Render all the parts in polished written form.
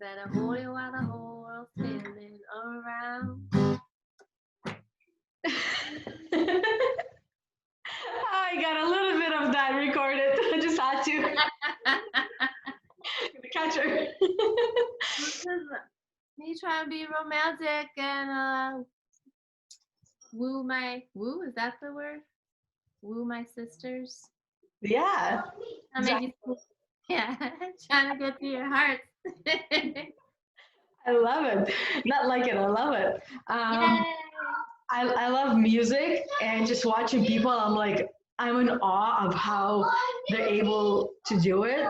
better hold it while the whole world's spinning around. I got a little bit of that recorded. I just had to catch her. Me trying to be romantic and woo is that the word? Woo my sisters. Yeah. Yeah, trying to get to your hearts. I love it. Not like it, I love it. Yay! I love music and just watching people. I'm in awe of how they're able to do it.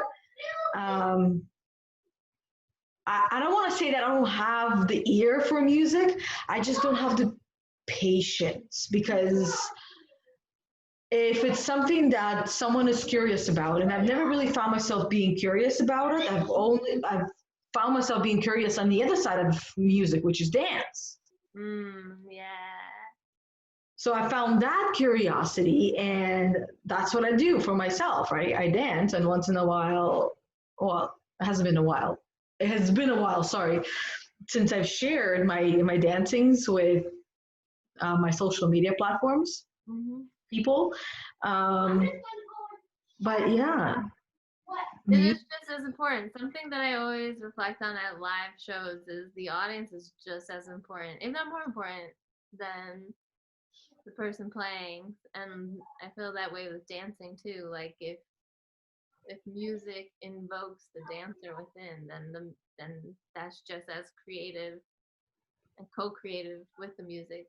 Um, I don't want to say that I don't have the ear for music. I just don't have the patience because if it's something that someone is curious about, and I've never really found myself being curious about it, I've found myself being curious on the other side of music, which is dance. Yeah. So I found that curiosity, and that's what I do for myself, right? I dance, and once in a while, well, it hasn't been a while. It has been a while, sorry, since I've shared my dancings with my social media platforms, people. Um, but yeah, It is just as important. Something that I always reflect on at live shows is the audience is just as important, if not more important, than the person playing. And I feel that way with dancing too. Like if music invokes the dancer within, then that's just as creative and co-creative with the music,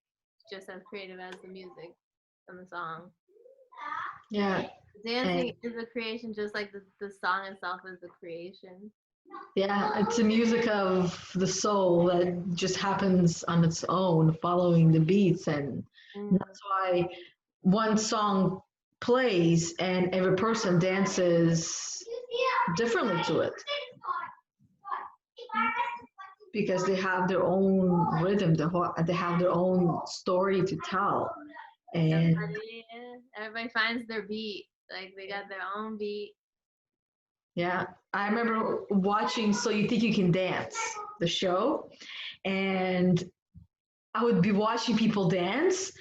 just as creative as the music and the song. yeah. Dancing is a creation, just like the song itself is a creation. Yeah, it's a music of the soul that just happens on its own, following the beats, and that's why one song plays and every person dances differently to it because they have their own rhythm, they have their own story to tell, and Everybody finds their beat. Like they got their own beat. yeah, I remember watching So You Think You Can Dance, the show, and I would be watching people dance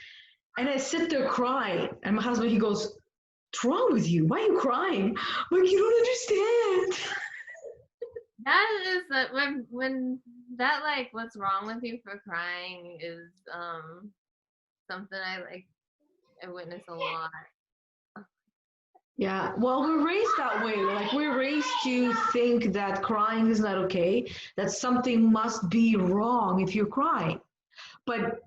and I sit there crying. And my husband, he goes, "What's wrong with you? Why are you crying?" I'm like, "You don't understand." That is when that like what's wrong with you for crying is something I witness a lot. Yeah, well, we're raised that way. Like, we're raised to think that crying is not okay, that something must be wrong if you're crying. But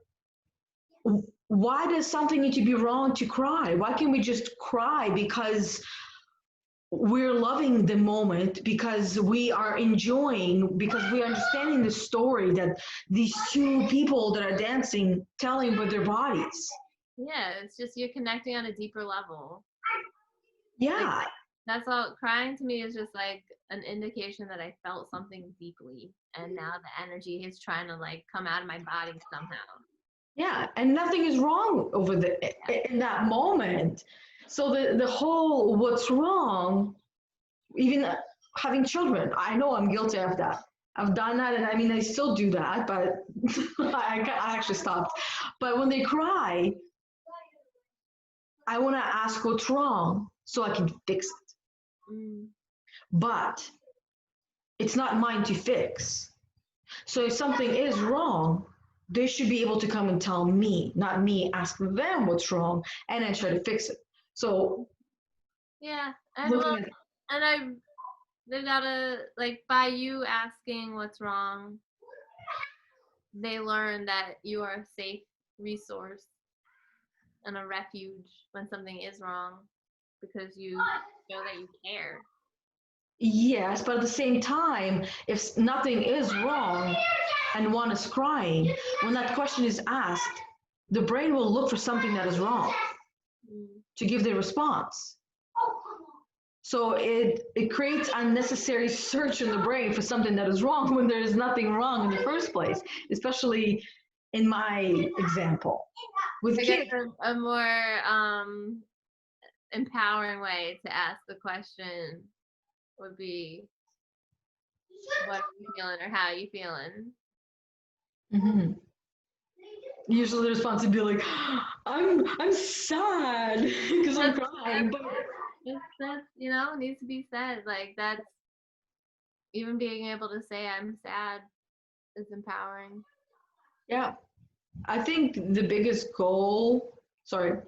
why does something need to be wrong to cry? Why can't we just cry because we're loving the moment, because we are enjoying, because we're understanding the story that these two people that are dancing telling with their bodies? Yeah, it's just you're connecting on a deeper level. Yeah. Like, that's all. Crying to me is just like an indication that I felt something deeply, and now the energy is trying to like come out of my body somehow. Yeah, and nothing is wrong over in that moment. So the whole what's wrong, even having children, I know I'm guilty of that. I've done that, and I mean I still do that, but I actually stopped. But when they cry, I want to ask what's wrong so I can fix it. But it's not mine to fix. So if something is wrong, they should be able to come and tell me, not me ask them what's wrong and then try to fix it. So yeah, and well, and they gotta like by you asking what's wrong, they learn that you are a safe resource and a refuge when something is wrong because you know that you care. yes, but at the same time, if nothing is wrong and one is crying, when that question is asked, the brain will look for something that is wrong to give their response. So it creates unnecessary search in the brain for something that is wrong when there is nothing wrong in the first place, especially in my example with kids. A more empowering way to ask the question would be, what are you feeling or how are you feeling? Hmm. Usually the response would be like, I'm sad because I'm That's, crying. But that's needs to be said. Like that's even being able to say I'm sad is empowering. yeah, I think the biggest goal, sorry,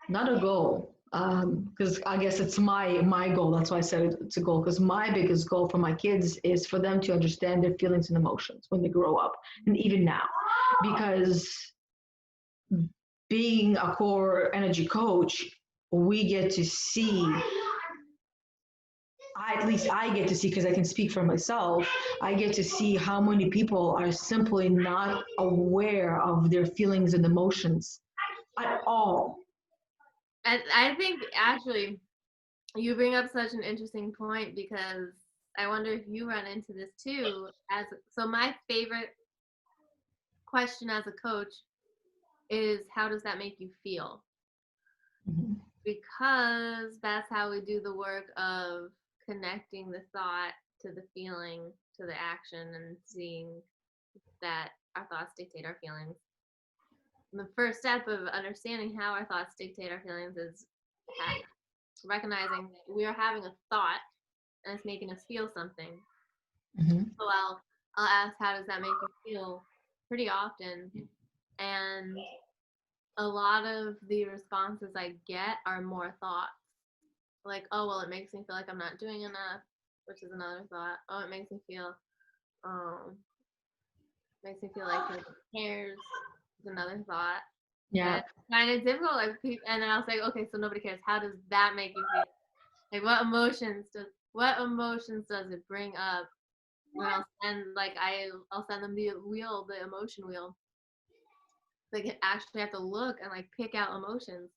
not a goal, because I guess it's my goal. That's why I said it's a goal. Because my biggest goal for my kids is for them to understand their feelings and emotions when they grow up, and even now, because being a core energy coach, we get to see. At least I get to see because I can speak for myself. I get to see how many people are simply not aware of their feelings and emotions at all. I think actually you bring up such an interesting point because I wonder if you run into this too. So my favorite question as a coach is how does that make you feel? Mhm. Because that's how we do the work of connecting the thought to the feeling to the action and seeing that our thoughts dictate our feelings. And the first step of understanding how our thoughts dictate our feelings is recognizing that we are having a thought and it's making us feel something. Mhm. So I'll ask, how does that make you feel? Pretty often, and a lot of the responses I get are more thoughts. Like, oh well, it makes me feel like I'm not doing enough, which is another thought. Oh, it um makes me feel like nobody cares, is another thought. And Yeah. it's kind of difficult, like, and then I'll say, okay, so nobody cares. How does that make you feel? Like, what emotions does it bring up? And I'll send them the emotion wheel. They actually have to look and like pick out emotions,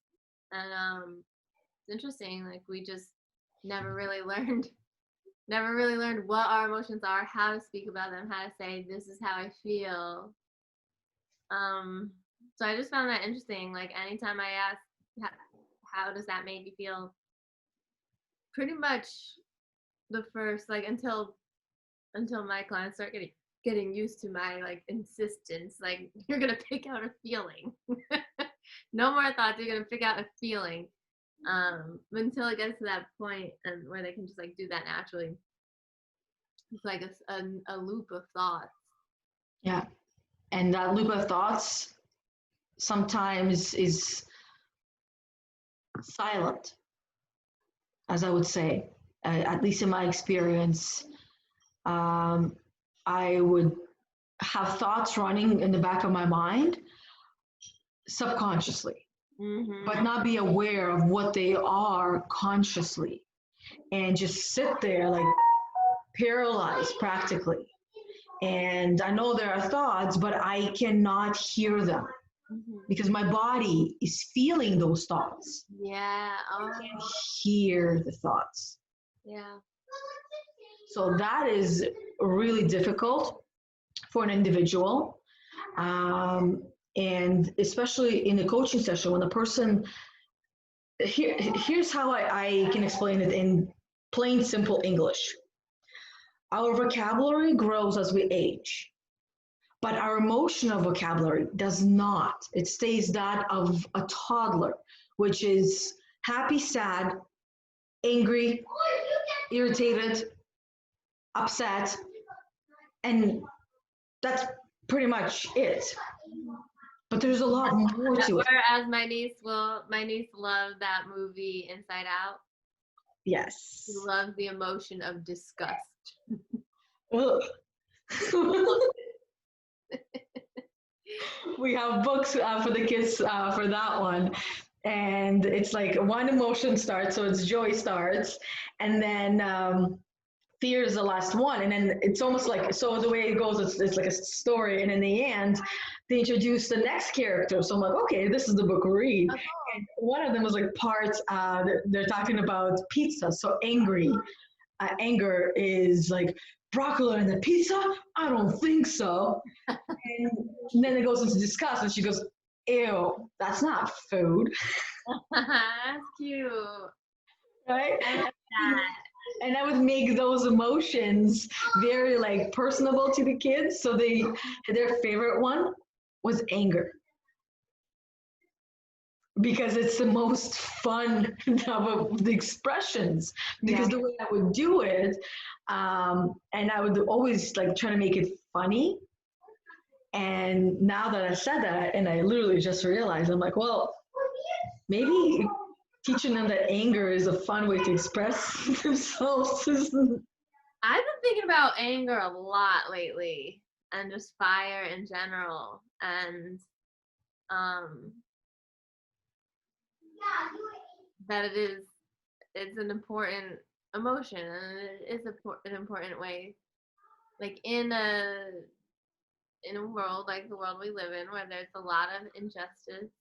and it's interesting. Like we just never really learned, never really learned what our emotions are, how to speak about them, how to say this is how I feel. Um, so I just found that interesting. Like anytime I ask, how does that make you feel? Pretty much the first like until my clients start getting used to my like insistence, like you're gonna pick out a feeling. No more thoughts, you're gonna pick out a feeling. Until it gets to that point and where they can just like do that naturally. It's like a loop of thoughts. Yeah. And that loop of thoughts sometimes is silent, as I would say, at least in my experience. Um, I would have thoughts running in the back of my mind subconsciously, but Mm-hmm. not be aware of what they are consciously, and just sit there like paralyzed practically. And I know there are thoughts, but I cannot hear them Mm-hmm. because my body is feeling those thoughts. Yeah. I Oh, can't hear the thoughts. yeah. So that is really difficult for an individual. Um, and especially in a coaching session, when the person, here's how I can explain it in plain, simple English. Our vocabulary grows as we age, but our emotional vocabulary does not. It stays that of a toddler, which is happy, sad, angry, irritated, upset, and that's pretty much it. But there's a lot more to it. Whereas my niece loved that movie Inside Out. She Yes. loves the emotion of disgust. Ugh. We have books for the kids for that one. And it's like one emotion starts, so it's joy starts, and then fear is the last one. And then it's almost like, so the way it goes, it's like a story. And in the end, they introduce the next character. So I'm like, okay, this is the book read. And one of them was like parts, they're talking about pizza. So anger is like, broccoli and the pizza? I don't think so. And then it goes into disgust, and she goes, ew, that's not food, That's cute. right? I like that. And I would make those emotions very like personable to the kids. So their favorite one was anger because it's the most fun of the expressions because Yeah. the way I would do it, and I would always like try to make it funny. And now that I said that, and I literally just realized, I'm like, well, maybe teaching them that anger is a fun way to express themselves. I've been thinking about anger a lot lately and just fire in general. And um that it's an important emotion and it is an important way. Like in a world like the world we live in where there's a lot of injustice,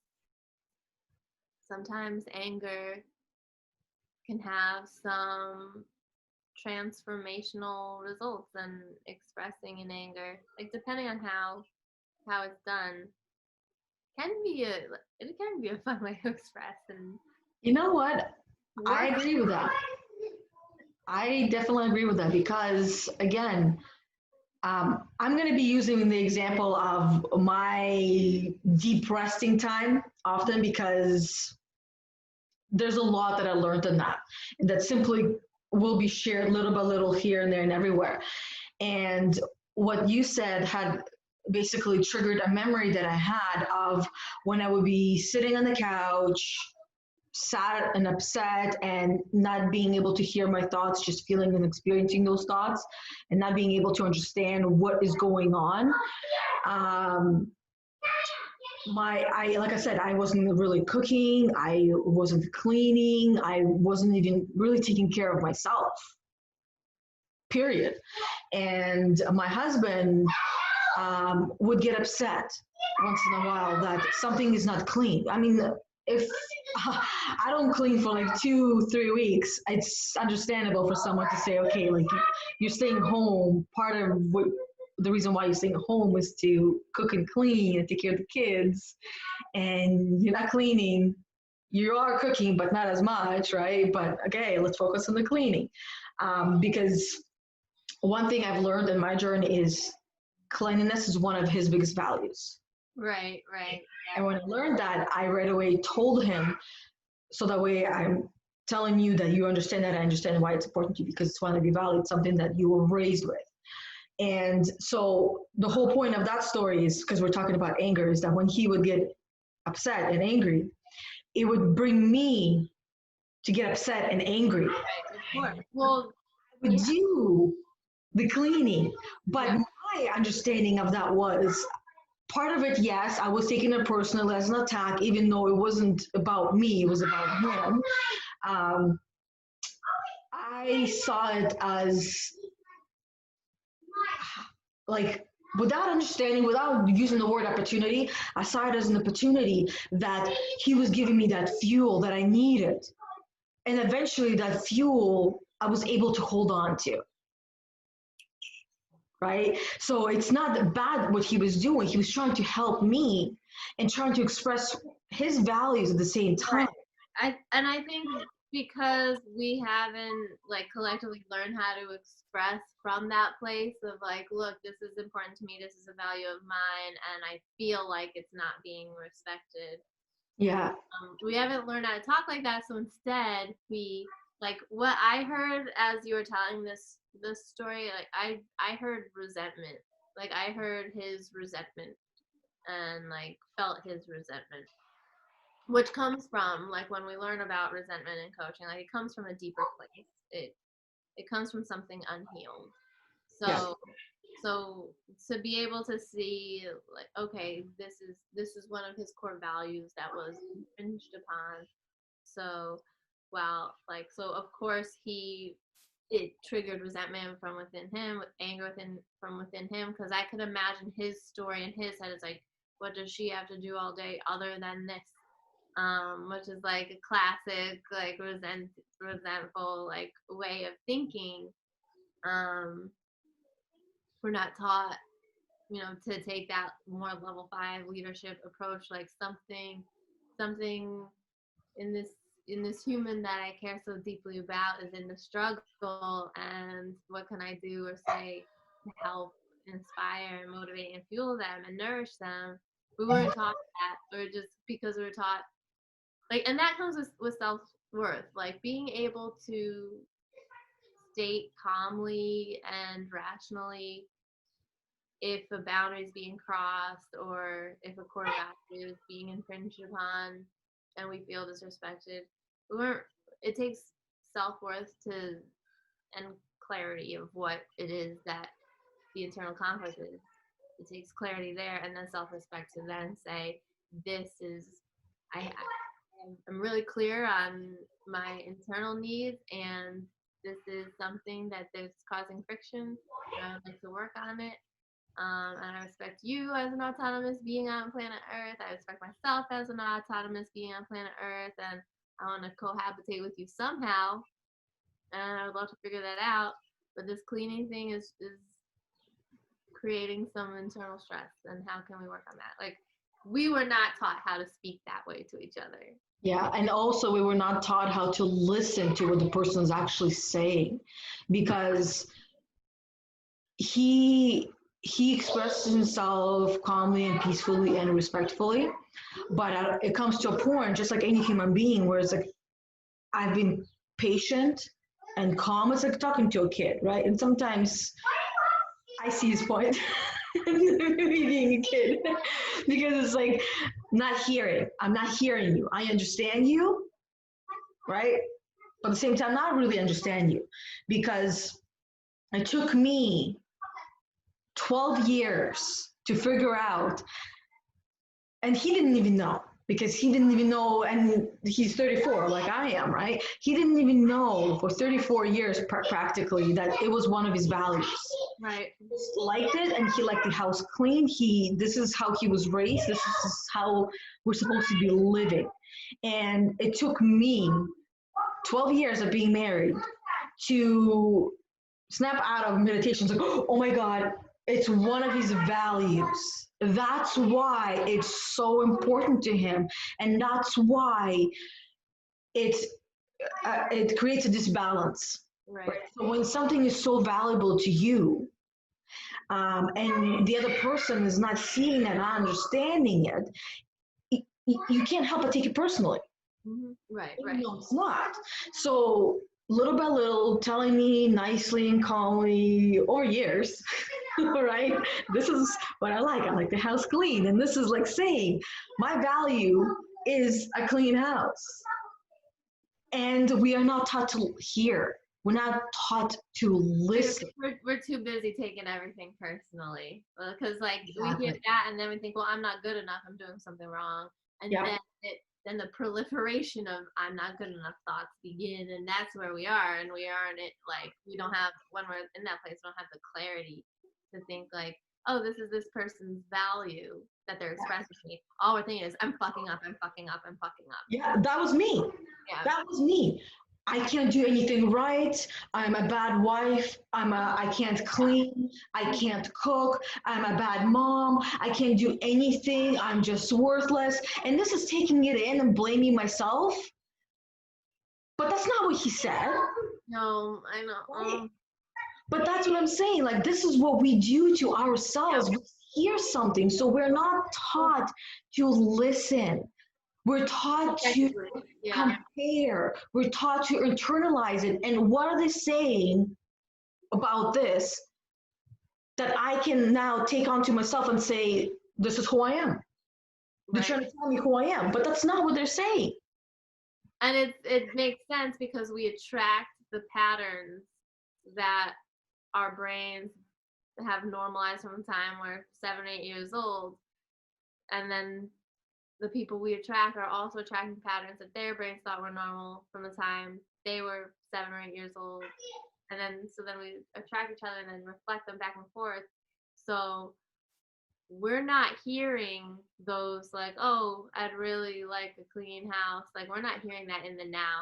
sometimes anger can have some transformational results and expressing in anger, like depending on how it's done, can be a it can be a fun way to express and You know what? I work. agree with that. I definitely agree with that because, again, I'm going to be using the example of my deep resting time often because there's a lot that I learned in that, and that simply will be shared little by little here and there and everywhere. And what you said had basically triggered a memory that I had of when I would be sitting on the couch, sad and upset, and not being able to hear my thoughts, just feeling and experiencing those thoughts, and not being able to understand what is going on. Um, I like I said, I wasn't really cooking, I wasn't cleaning, I wasn't even really taking care of myself, period. And my husband would get upset once in a while that something is not clean. I mean, if I don't clean for like 2, 3 weeks, it's understandable for someone to say, okay, like you're staying home. Part of what the reason why you're staying home is to cook and clean and take care of the kids, and you're not cleaning. You are cooking, but not as much, right? But okay, let's focus on the cleaning, because one thing I've learned in my journey is cleanliness is one of his biggest values. Right. And when I learned that, I right away told him, so that way I'm telling you that you understand that I understand why it's important to you because it's one of your values, something that you were raised with. And so the whole point of that story is because we're talking about anger, is that when he would get upset and angry, it would bring me to get upset and angry. Right, of course. Well, I would yeah, do the cleaning, but yeah, my understanding of that was part of it, yes, I was taking it personally as an attack, even though it wasn't about me, it was about him. Um, I saw it as like without understanding, without using the word opportunity, I saw it as an opportunity that he was giving me that fuel that I needed. And eventually that fuel I was able to hold on to. Right? So it's not bad what he was doing. He was trying to help me and trying to express his values at the same time. right. I think because we haven't like collectively learned how to express from that place of like, look, this is important to me, this is a value of mine, and I feel like it's not being respected. Yeah. We haven't learned how to talk like that, so instead we like what I heard as you were telling this story, like I heard resentment. Like I heard his resentment and like felt his resentment, which comes from like when we learn about resentment in coaching, like it comes from a deeper place. It comes from something unhealed. Yeah. So to be able to see like, okay, this is one of his core values that was infringed upon. So wow, like so of course it triggered resentment from within him, anger from within him, because I could imagine his story in his head is like, what does she have to do all day other than this? Which is like a classic like resentful like way of thinking. Um, we're not taught, to take that more level 5 leadership approach, like something in this in this human that I care so deeply about is in the struggle, and what can I do or say to help inspire and motivate and fuel them and nourish them. We weren't taught that, or just because we were taught like, and that comes with self-worth, like being able to state calmly and rationally if a boundary is being crossed or if a core value is being infringed upon and we feel disrespected. We weren't, it takes self-worth to and clarity of what it is that the internal conflict is. It takes clarity there and then self-respect to then say, this is, I'm really clear on my internal needs, and this is something that is causing friction. I would like to work on it. And I respect you as an autonomous being on planet Earth. I respect myself as an autonomous being on planet Earth, and I want to cohabitate with you somehow. And I would love to figure that out. But this cleaning thing is creating some internal stress. And how can we work on that? Like, we were not taught how to speak that way to each other. Yeah, and also we were not taught how to listen to what the person is actually saying, because he expresses himself calmly and peacefully and respectfully, but it comes to a point, just like any human being, where it's like, I've been patient and calm. It's like talking to a kid, right? And sometimes I see his point, being a kid, because it's like not hearing. I'm not hearing you. I understand you, right? But at the same time, not really understand you, because it took me 12 years to figure out, and he didn't even know, because he didn't even know, and he's 34 like I am, right? He didn't even know for 34 years practically that it was one of his values. Right. He just liked it, and he liked the house clean. This is how he was raised. This is how we're supposed to be living. And it took me 12 years of being married to snap out of meditation. It's like, oh my God, it's one of his values. That's why it's so important to him. And that's why it creates a disbalance. Right. So when something is so valuable to you, and the other person is not seeing and not understanding it, you can't help but take it personally. Mm-hmm. Right. No, it's not. So little by little, telling me nicely and calmly over years, right? This is what I like. I like the house clean. And this is like saying, my value is a clean house. And we are not taught to hear. We're not taught to listen. We're too busy taking everything personally, because like Exactly. we hear that and then we think, well, I'm not good enough. I'm doing something wrong, and then the proliferation of I'm not good enough thoughts begin, and that's where we are, and we are in it like we don't have, when we're in that place, we don't have the clarity to think like, oh, this is this person's value that they're expressing to me. All we're thinking is I'm fucking up, I'm fucking up, I'm fucking up. Yeah, that was me. Yeah. That was me. I can't do anything right. I'm a bad wife. I can't clean. I can't cook. I'm a bad mom. I can't do anything. I'm just worthless. And this is taking it in and blaming myself. But that's not what he said. No, I know. Right. But that's what I'm saying. Like, this is what we do to ourselves. Yeah. We hear something, so we're not taught to listen. We're taught to compare. We're taught to internalize it. And what are they saying about this that I can now take onto myself and say, this is who I am? They're trying to tell me who I am, but that's not what they're saying. And it makes sense because we attract the patterns that our brains have normalized from the time we're 7 or 8 years old. And then the people we attract are also attracting patterns that their brains thought were normal from the time they were 7 or 8 years old. And then we attract each other and then reflect them back and forth. So we're not hearing those like, oh, I'd really like a clean house. Like, we're not hearing that in the now.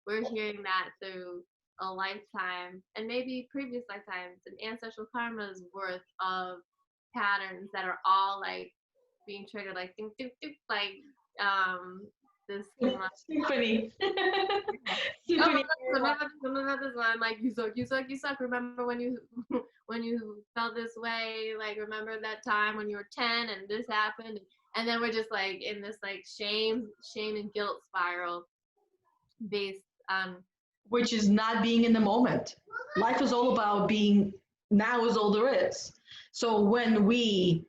We're hearing that through a lifetime and maybe previous lifetimes and ancestral karma's worth of patterns that are all like being triggered, like ding, ding, ding, like this came up. Symphony. Oh, Symphony. something about this one. Like, you suck, you suck, you suck. Remember when you when you felt this way? Like, remember that time when you were 10 and this happened? And then we're just like in this like shame and guilt spiral based on. Which is not being in the moment. Life is all about being now is all there is. So when we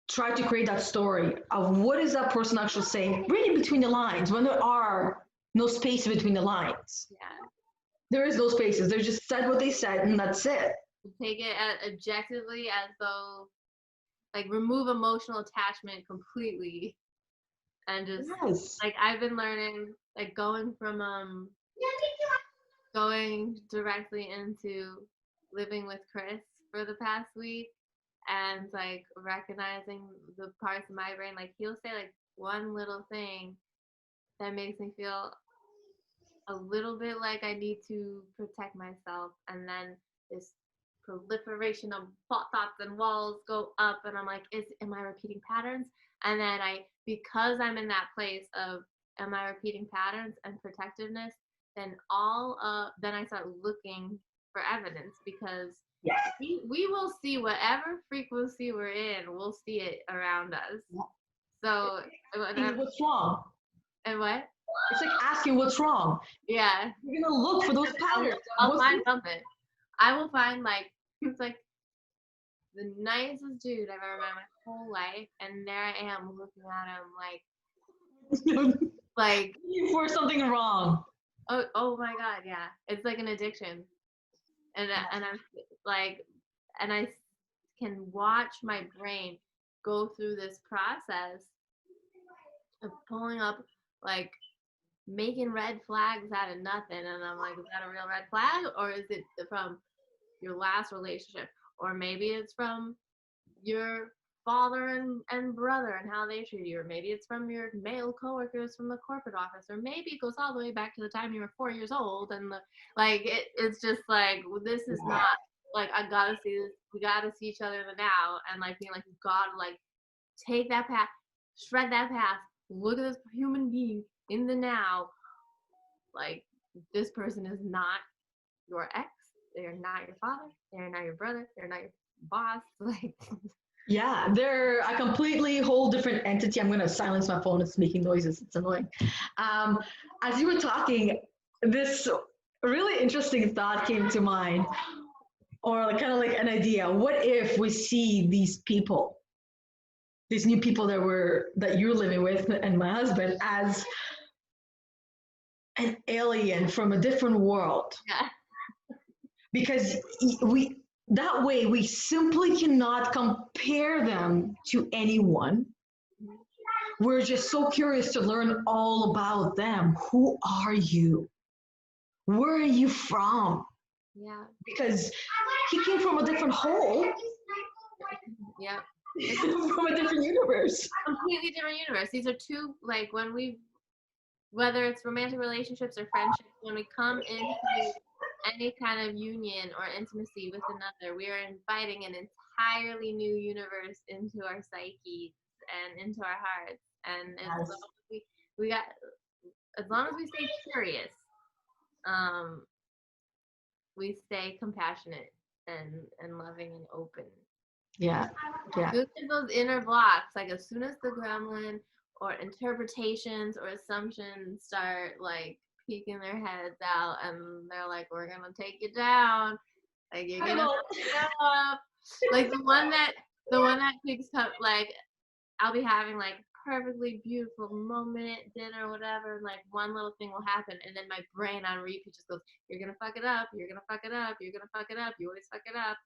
try to create that story of what is that person actually saying, reading between the lines, when there are no space between the lines. Yeah. There is no spaces. They just said what they said and that's it. Take it as objectively as though, like, remove emotional attachment completely and just Yes. like I've been learning, like going directly into living with Chris for the past week and like recognizing the parts of my brain, like he'll say like one little thing that makes me feel a little bit like I need to protect myself, and then this proliferation of thoughts and walls go up, and I'm like, am I repeating patterns? And then because I'm in that place of am I repeating patterns and protectiveness, then then I start looking for evidence, because Yes. we will see whatever frequency we're in, we'll see it around us. So What's wrong? and what? It's like asking what's wrong. Yeah. You're gonna look for those patterns. I'll find something. I will find like it's like the nicest dude I've ever met in my whole life, and there I am looking at him like for something wrong. oh my god, yeah, it's like an addiction, and I'm like, and I can watch my brain go through this process of pulling up like making red flags out of nothing, and I'm like, is that a real red flag, or is it from your last relationship, or maybe it's from your father and brother and how they treat you, or maybe it's from your male coworkers from the corporate office, or maybe it goes all the way back to the time you were 4 years old, and it's just like, this is not like, I gotta see this, we gotta see each other in the now, and like being like, you gotta like take that path, shred that past, look at this human being in the now. Like, this person is not your ex, they're not your father, they're not your brother, they're not your boss. Like, yeah, they're a completely whole different entity. I'm gonna silence my phone. It's making noises. It's annoying. As you were talking, this really interesting thought came to mind, or like, kind of like an idea. What if we see these people, these new people that you're living with and my husband, as an alien from a different world? yeah. Because that way we simply cannot compare them to anyone. We're just so curious to learn all about them. Who are you? Where are you from? Yeah. Because he came from a different hole. Yeah. From a different universe. Completely different universe. These are two, like, whether it's romantic relationships or friendships, when we come into any kind of union or intimacy with another, we are inviting an entirely new universe into our psyches and into our hearts. And as long as we stay curious, we stay compassionate and loving and open. Yeah. As soon as those inner blocks, like as soon as the gremlin or interpretations or assumptions start like peeking their heads out, and they're like, we're gonna take you down, like you're gonna up. Like the one that picks up, like I'll be having like perfectly beautiful moment at dinner or whatever, and like one little thing will happen, and then my brain on repeat just goes, you're gonna fuck it up, you're gonna fuck it up, you're gonna fuck it up, you always fuck it up.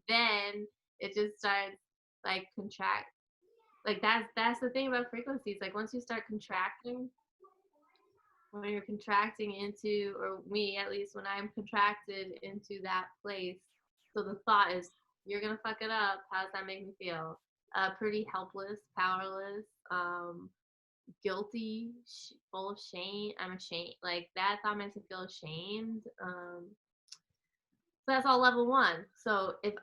Then it just starts like contract. Like that's the thing about frequencies. Like once you start contracting, when you're contracting into, or me at least, when I'm contracted into that place, so the thought is, you're gonna fuck it up. How does that make me feel? Pretty helpless, powerless, guilty, full of shame. I'm ashamed. Like that thought makes me feel ashamed. So that's all level one. So if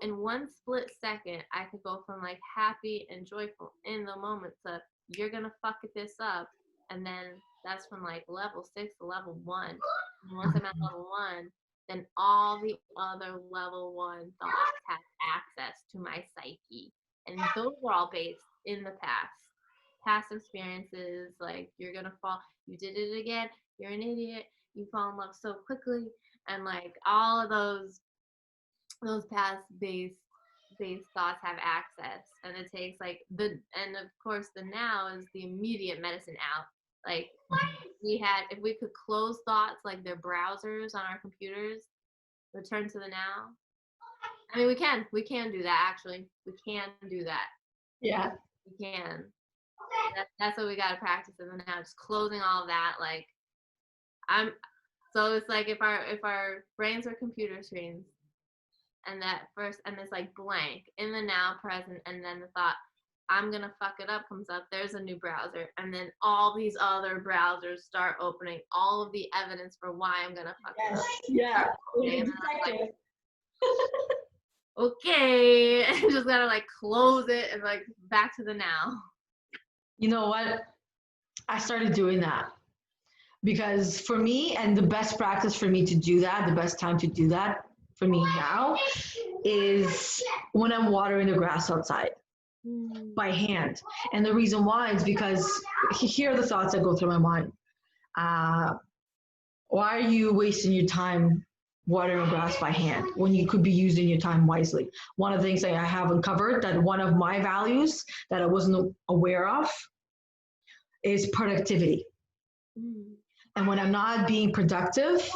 in one split second, I could go from like happy and joyful in the moment to you're gonna fuck this up. And then that's from like level 6 to level 1. And once I'm at level 1, then all the other level 1 thoughts have access to my psyche. And those are all based in the past experiences. Like, you're gonna fall, you did it again, you're an idiot, you fall in love so quickly, and like all of those past based thoughts have access. And it takes like and of course the now is the immediate medicine out. Like, if we could close thoughts like they're browsers on our computers, return to the now. I mean, we can do that. Actually, we can do that. Yeah. We can. That's what we got to practice in the now, just closing all of that. Like, so it's like if our brains were computer screens, and it's like blank in the now present, and then the thought, I'm gonna fuck it up, comes up, there's a new browser, and then all these other browsers start opening all of the evidence for why I'm gonna fuck it up. Yeah. And like, okay, just gotta like close it and like back to the now. You know what? I started doing that because for me, and the best practice for me to do that, the best time to do that for me now is when I'm watering the grass outside by hand. And the reason why is because here are the thoughts that go through my mind. Why are you wasting your time watering grass by hand when you could be using your time wisely? One of the things that I have uncovered, that one of my values that I wasn't aware of, is productivity. And when I'm not being productive,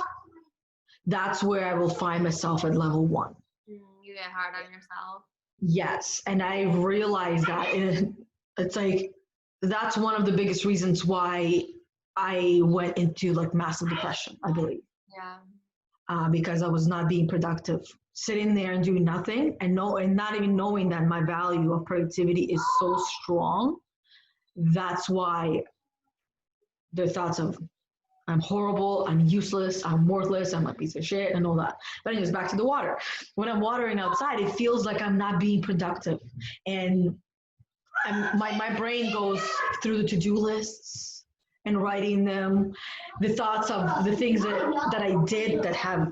that's where I will find myself at level 1. You get hard on yourself. Yes. And I realized that it's like, that's one of the biggest reasons why I went into like massive depression, I believe. Yeah. Because I was not being productive, sitting there and doing nothing, and not even knowing that my value of productivity is so strong. That's why the thoughts of I'm horrible, I'm useless, I'm worthless, I'm a piece of shit, and all that. But anyways, back to the water. When I'm watering outside, it feels like I'm not being productive. And my brain goes through the to-do lists and writing them, the thoughts of the things that I did that have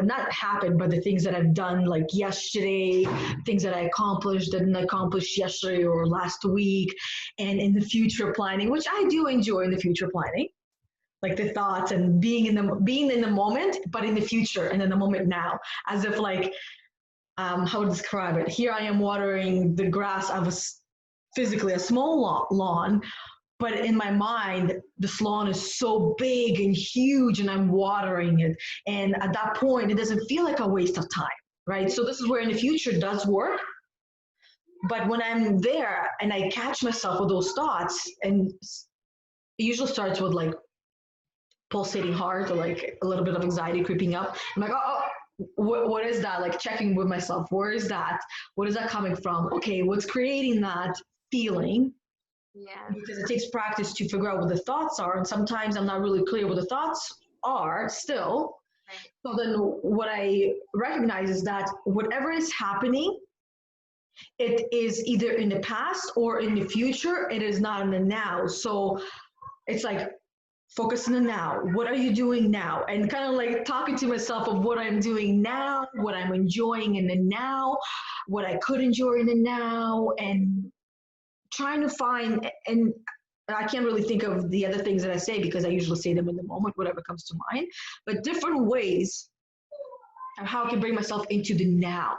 not happened, but the things that I've done like yesterday, things that I accomplished, didn't accomplish yesterday or last week, and in the future planning, which I do enjoy in the future planning. Like the thoughts and being in the moment, but in the future and in the moment now, as if like, how to describe it? Here I am watering the grass of physically a small lawn, but in my mind, this lawn is so big and huge, and I'm watering it. And at that point, it doesn't feel like a waste of time, right? So this is where in the future does work. But when I'm there and I catch myself with those thoughts, and it usually starts with like pulsating heart or like a little bit of anxiety creeping up. I'm like, what is that? Like checking with myself, where is that? What is that coming from? Okay, what's creating that feeling? Yeah. Because it takes practice to figure out what the thoughts are. And sometimes I'm not really clear what the thoughts are still. Right. So then what I recognize is that whatever is happening, it is either in the past or in the future. It is not in the now. So it's like, focus on the now. What are you doing now? And kind of like talking to myself of what I'm doing now, what I'm enjoying in the now, what I could enjoy in the now, and trying to find, and I can't really think of the other things that I say because I usually say them in the moment, whatever comes to mind, but different ways of how I can bring myself into the now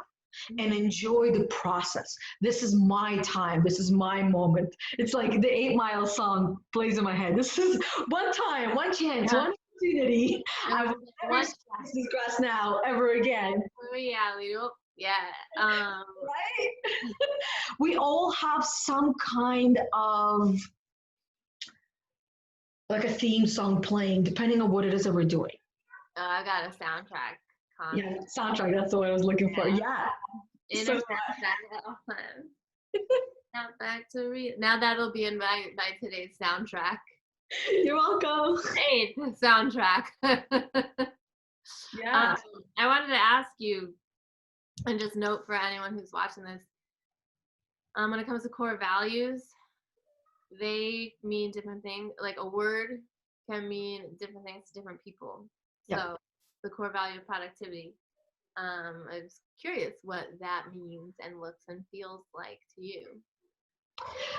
and enjoy the process. This is my time. This is my moment. It's like the 8 Mile song plays in my head. This is one time, one chance, one opportunity. I will never touch this grass now ever again. Reality. Yeah. Right? We all have some kind of like a theme song playing, depending on what it is that we're doing. I got a soundtrack. Yeah, soundtrack. That's what I was looking for. Yeah. So, now back to now that'll be in by today's soundtrack. You're welcome. Hey, soundtrack. Yeah. I wanted to ask you, and just note for anyone who's watching this, when it comes to core values, they mean different things. Like a word can mean different things to different people. Yeah. So the core value of productivity. I was curious what that means and looks and feels like to you.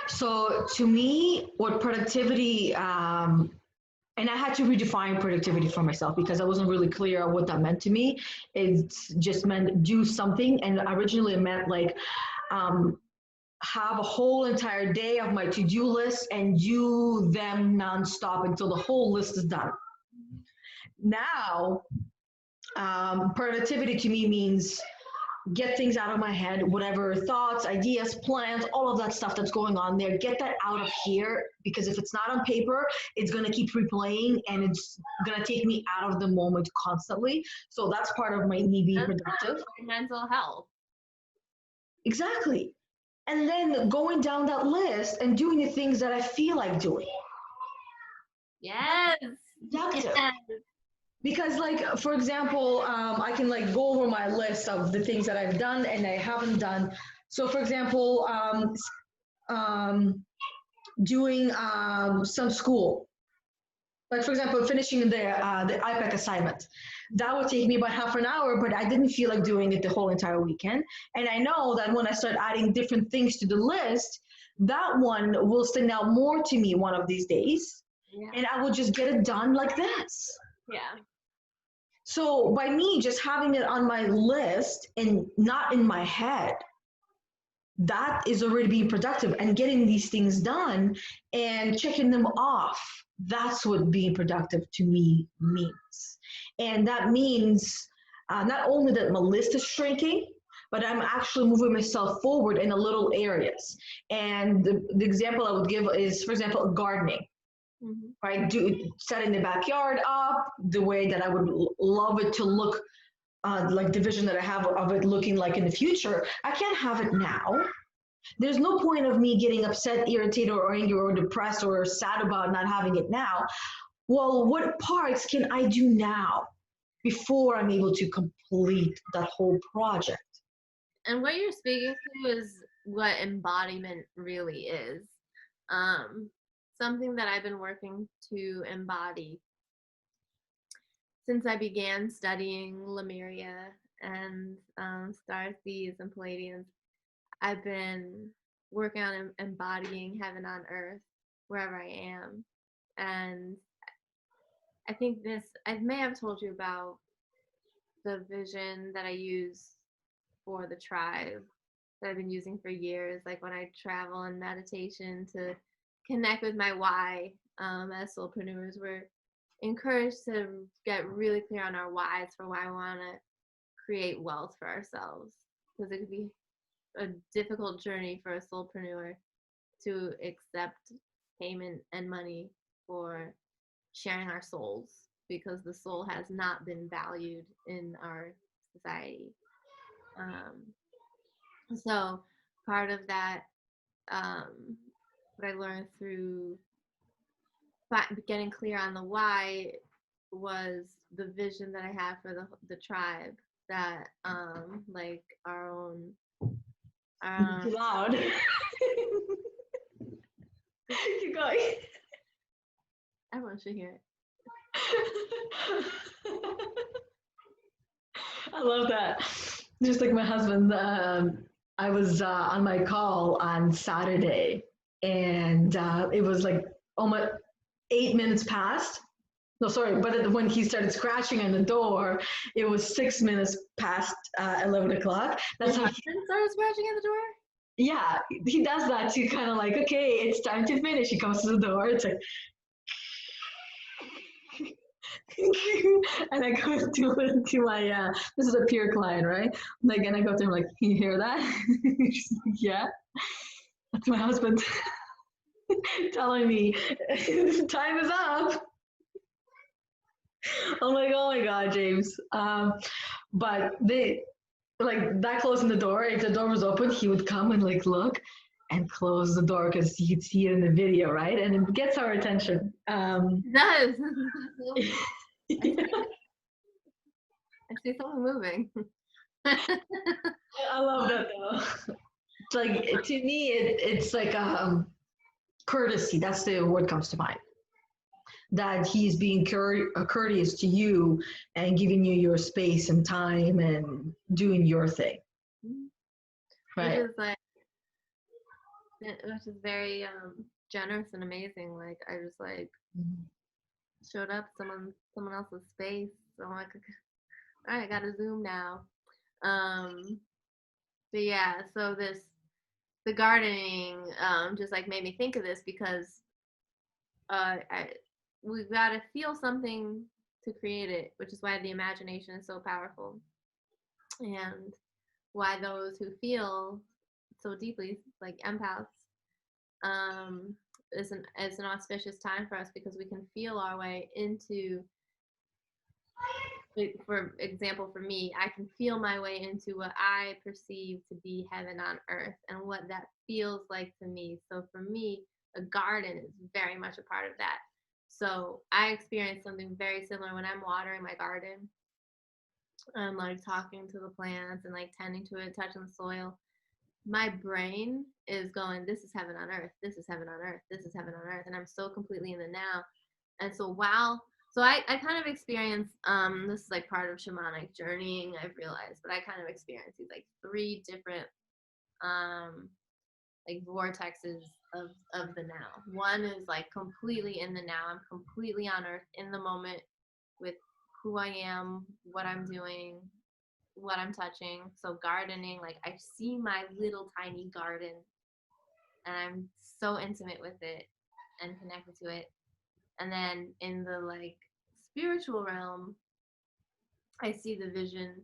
So to me, what productivity, and I had to redefine productivity for myself because I wasn't really clear on what that meant to me. It just meant do something, and originally it meant like have a whole entire day of my to-do list and do them nonstop until the whole list is done. Now, productivity to me means get things out of my head, whatever thoughts, ideas, plans, all of that stuff that's going on there, get that out of here, because if it's not on paper, it's going to keep replaying and it's going to take me out of the moment constantly. So that's part of me being productive. Mental health. Exactly. And then going down that list and doing the things that I feel like doing. Yes. Productive. Yes. Because like, for example, I can like go over my list of the things that I've done and I haven't done. So for example, doing some school. Like for example, finishing the IPEC assignment. That would take me about half an hour, but I didn't feel like doing it the whole entire weekend. And I know that when I start adding different things to the list, that one will stand out more to me one of these days. Yeah. And I will just get it done like this. Yeah. So by me just having it on my list and not in my head, that is already being productive, and getting these things done and checking them off. That's what being productive to me means. And that means not only that my list is shrinking, but I'm actually moving myself forward in a little areas. And the example I would give is, for example, gardening. Mm-hmm. Right, setting the backyard up the way that I would love it to look, like the vision that I have of it looking like in the future. I can't have it now. There's no point of me getting upset, irritated, or angry, or depressed, or sad about not having it now. Well, what parts can I do now before I'm able to complete that whole project? And what you're speaking to is what embodiment really is. Something that I've been working to embody since I began studying Lemuria and star seeds and Pleiadians. I've been working on embodying heaven on earth wherever I am. And I think I may have told you about the vision that I use for the tribe that I've been using for years. Like when I travel in meditation to connect with my why, as soulpreneurs, we're encouraged to get really clear on our whys for why we want to create wealth for ourselves, because it could be a difficult journey for a soulpreneur to accept payment and money for sharing our souls, because the soul has not been valued in our society. So part of that, what I learned through getting clear on the why, was the vision that I have for the tribe, that like our own too loud. Keep going. Everyone should hear it. I love that. Just like my husband, I was on my call on Saturday, and it was like almost 8 minutes past. No, sorry, but when he started scratching on the door, it was 6 minutes past 11 o'clock. That's how he started scratching at the door? Yeah, he does that to kind of like, okay, it's time to finish. He comes to the door, it's like, and I go to my, this is a peer client, right? Like, and I go to him like, can you hear that? She's like, yeah, that's my husband telling me time is up. I'm like, oh my God, James. But they, like that closing the door, if the door was open, he would come and like look and close the door because you could see it in the video, right? And it gets our attention. It does. I see someone moving. I love that though. It's like, to me, it's like courtesy. That's the word comes to mind. That he's being courteous to you and giving you your space and time and doing your thing. Which Right. is like, which is very generous and amazing. Like I just like showed up someone else's space. So I'm like, all right, I gotta Zoom now. But yeah, so the gardening just like made me think of this because we've got to feel something to create it, which is why the imagination is so powerful, and why those who feel so deeply, like empaths, um, is an auspicious time for us because we can feel our way into. For example, for me, I can feel my way into what I perceive to be heaven on earth and what that feels like to me. So for me, a garden is very much a part of that. So I experience something very similar when I'm watering my garden. I'm like talking to the plants and like tending to it, touching the soil. My brain is going, this is heaven on earth. This is heaven on earth. This is heaven on earth. And I'm so completely in the now. And so I kind of experience this is like part of shamanic journeying, I've realized, but I kind of experience these like three different like vortexes of the now. One is like completely in the now. I'm completely on earth in the moment with who I am, what I'm doing, what I'm touching. So gardening, like I see my little tiny garden and I'm so intimate with it and connected to it. And then in the like spiritual realm, I see the vision,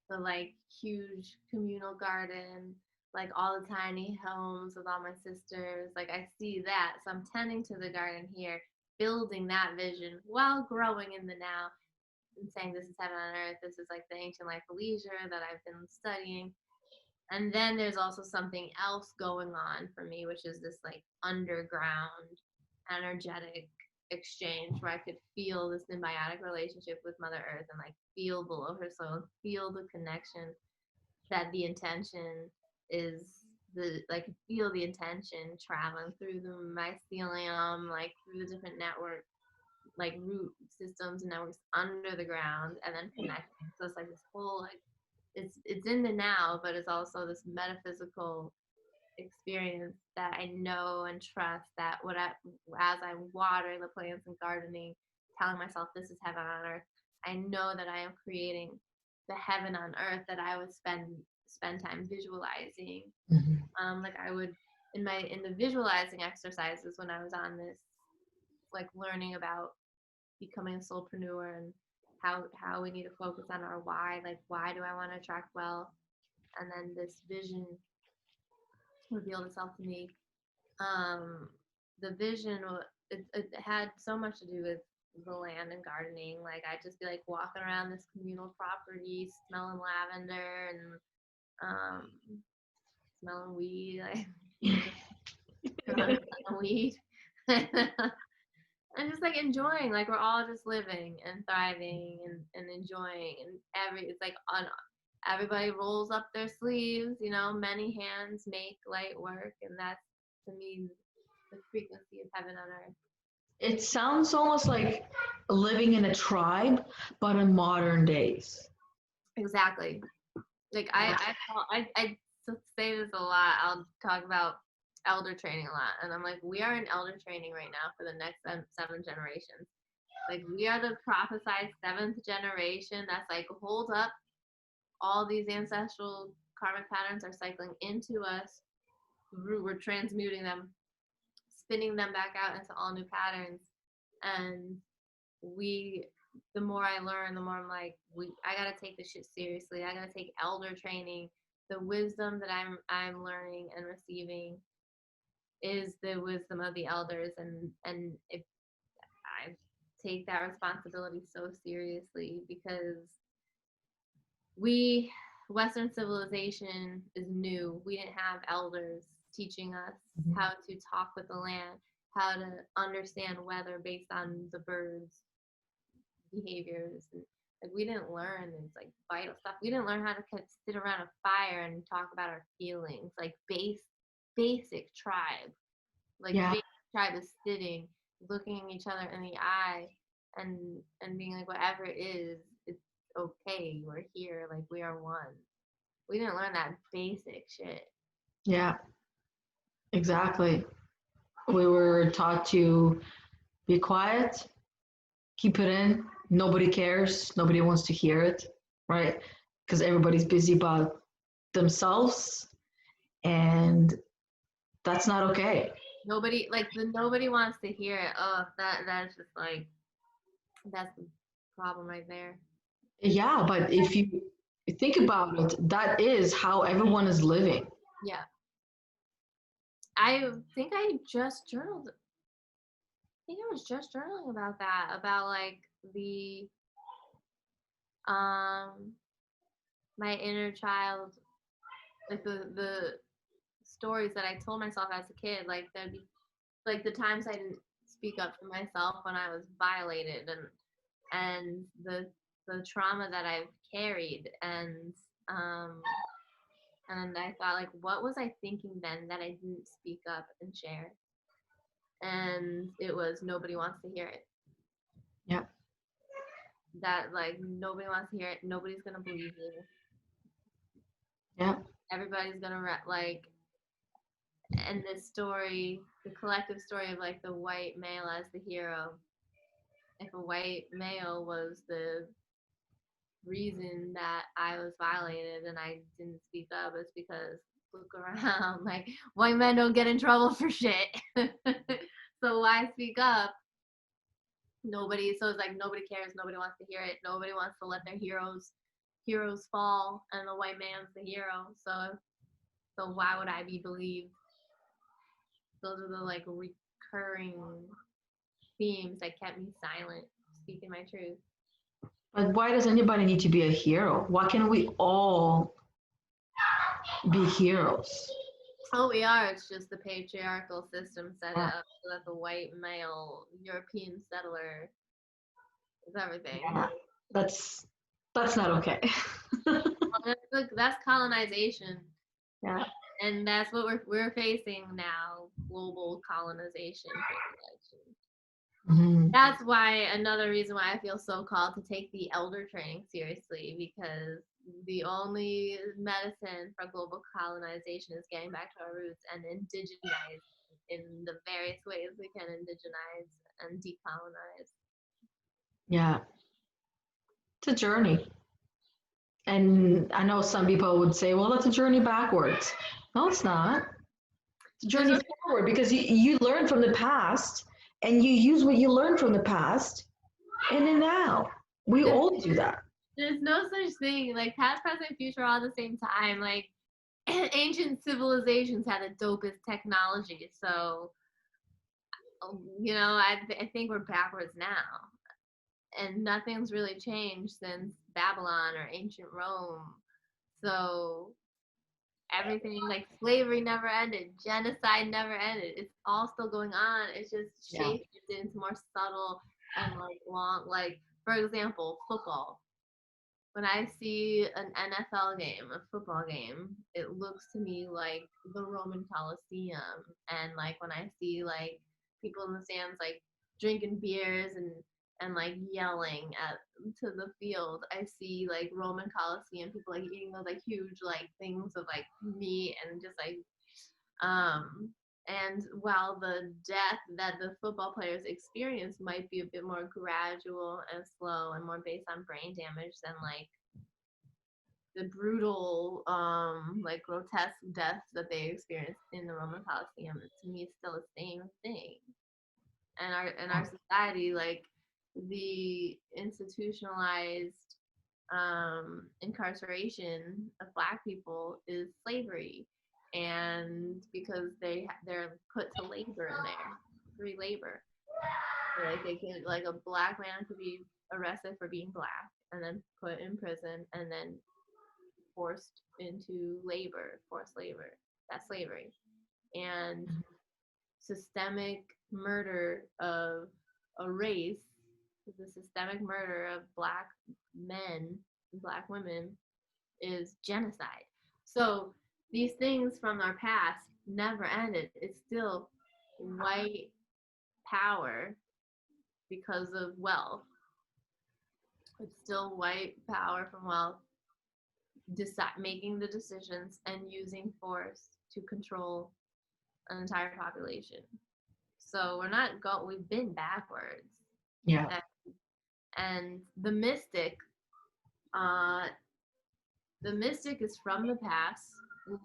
the like huge communal garden, like all the tiny homes with all my sisters. Like I see that. So I'm tending to the garden here, building that vision while growing in the now and saying this is heaven on earth. This is like the ancient life of leisure that I've been studying. And then there's also something else going on for me, which is this like underground energetic exchange where I could feel this symbiotic relationship with Mother Earth and like feel below her soul and feel the connection that the intention is the like feel the intention traveling through the mycelium, like through the different network like root systems and networks under the ground and then connecting. So it's like this whole like it's in the now, but it's also this metaphysical experience that I know and trust that as I water the plants and gardening, telling myself this is heaven on earth, I know that I am creating the heaven on earth that I would spend time visualizing. Like I would in the visualizing exercises when I was on this, like learning about becoming a soulpreneur and how we need to focus on our why, like why do I want to attract wealth, and then this vision revealed itself to me. The vision it had so much to do with the land and gardening. Like I'd just be like walking around this communal property, smelling lavender and um, smelling weed, like smelling weed, and just like enjoying. Like we're all just living and thriving and enjoying, and it's like on everybody rolls up their sleeves. Many hands make light work, and that's to me the frequency of heaven on earth. It sounds almost like living in a tribe, but in modern days. Exactly. Like I say this a lot. I'll talk about elder training a lot, and I'm like, we are in elder training right now for the next 7 generations. Like we are the prophesied 7th generation that's like, hold up, all these ancestral karmic patterns are cycling into us. We're transmuting them, spinning them back out into all new patterns, and the more I learn, the more I'm like, I gotta take this shit seriously. I gotta take elder training. The wisdom that I'm learning and receiving is the wisdom of the elders, and if I take that responsibility so seriously because Western civilization is new. We didn't have elders teaching us how to talk with the land, how to understand weather based on the birds' behaviors. And, like we didn't learn this like vital stuff. We didn't learn how to sit around a fire and talk about our feelings, like basic tribe, like Yeah. tribe is sitting, looking each other in the eye, and being like, whatever it is, it's okay. We're here, like we are one. We didn't learn that basic shit. Yeah, exactly. We were taught to be quiet, keep it in. Nobody cares. Nobody wants to hear it, right? Because everybody's busy about themselves, and that's not okay. Nobody nobody wants to hear it. Oh, that's just like that's the problem right there. Yeah, but if you think about it, that is how everyone is living. Yeah. I think I just journaled. I think I was just journaling about that, about like the um my inner child, like the stories that I told myself as a kid, like there'd be like the times I didn't speak up for myself when I was violated, and the trauma that I've carried, um and I thought, like, what was I thinking then that I didn't speak up and share? And it was nobody wants to hear it. Yeah. That like nobody wants to hear it. Nobody's gonna believe you. Yeah. Everybody's gonna like. And this story, the collective story of like the white male as the hero. If a white male was the reason that I was violated and I didn't speak up, it's because look around, like white men don't get in trouble for shit. So why speak up? Nobody. So it's like nobody cares. Nobody wants to hear it. Nobody wants to let their heroes fall, and the white man's the hero. So why would I be believed? Those are the like recurring themes that kept me silent, speaking my truth. But why does anybody need to be a hero? Why can't we all be heroes? Oh, we are. It's just the patriarchal system set it up so that the white male European settler is everything. Yeah. That's not okay. That's colonization. Yeah. And that's what we're facing now, global colonization. Mm-hmm. That's why another reason why I feel so called to take the elder training seriously, because the only medicine for global colonization is getting back to our roots and indigenize in the various ways we can indigenize and decolonize. Yeah. It's a journey. And I know some people would say, well, that's a journey backwards. No, it's not. It's a journey forward because you learn from the past and you use what you learned from the past and then now. We all do that. There's no such thing. Like past, present, future all at the same time. Like ancient civilizations had the dopest technology. So, I think we're backwards now. And nothing's really changed since Babylon or ancient Rome. So everything, like slavery never ended, genocide never ended. It's all still going on. It's just shaped into more subtle and like long, like for example, football. When I see an NFL game, a football game, it looks to me like the Roman Colosseum. And like when I see like people in the stands like drinking beers and like yelling at to the field, I see like Roman Colosseum people like eating those like huge like things of like meat and just like and while the death that the football players experience might be a bit more gradual and slow and more based on brain damage than like the brutal, like grotesque deaths that they experienced in the Roman Colosseum, to me, it's still the same thing. And our society, like the institutionalized incarceration of Black people is slavery, and because they're put to labor in there, free labor. Like they can, like a Black man could be arrested for being Black and then put in prison and then forced into labor, forced labor. That's slavery. And systemic murder of a race, the systemic murder of Black men and Black women is genocide. So these things from our past never ended. It's still white power because of wealth. It's still white power from wealth, making the decisions and using force to control an entire population. So we've been backwards. Yeah. And the mystic is from the past,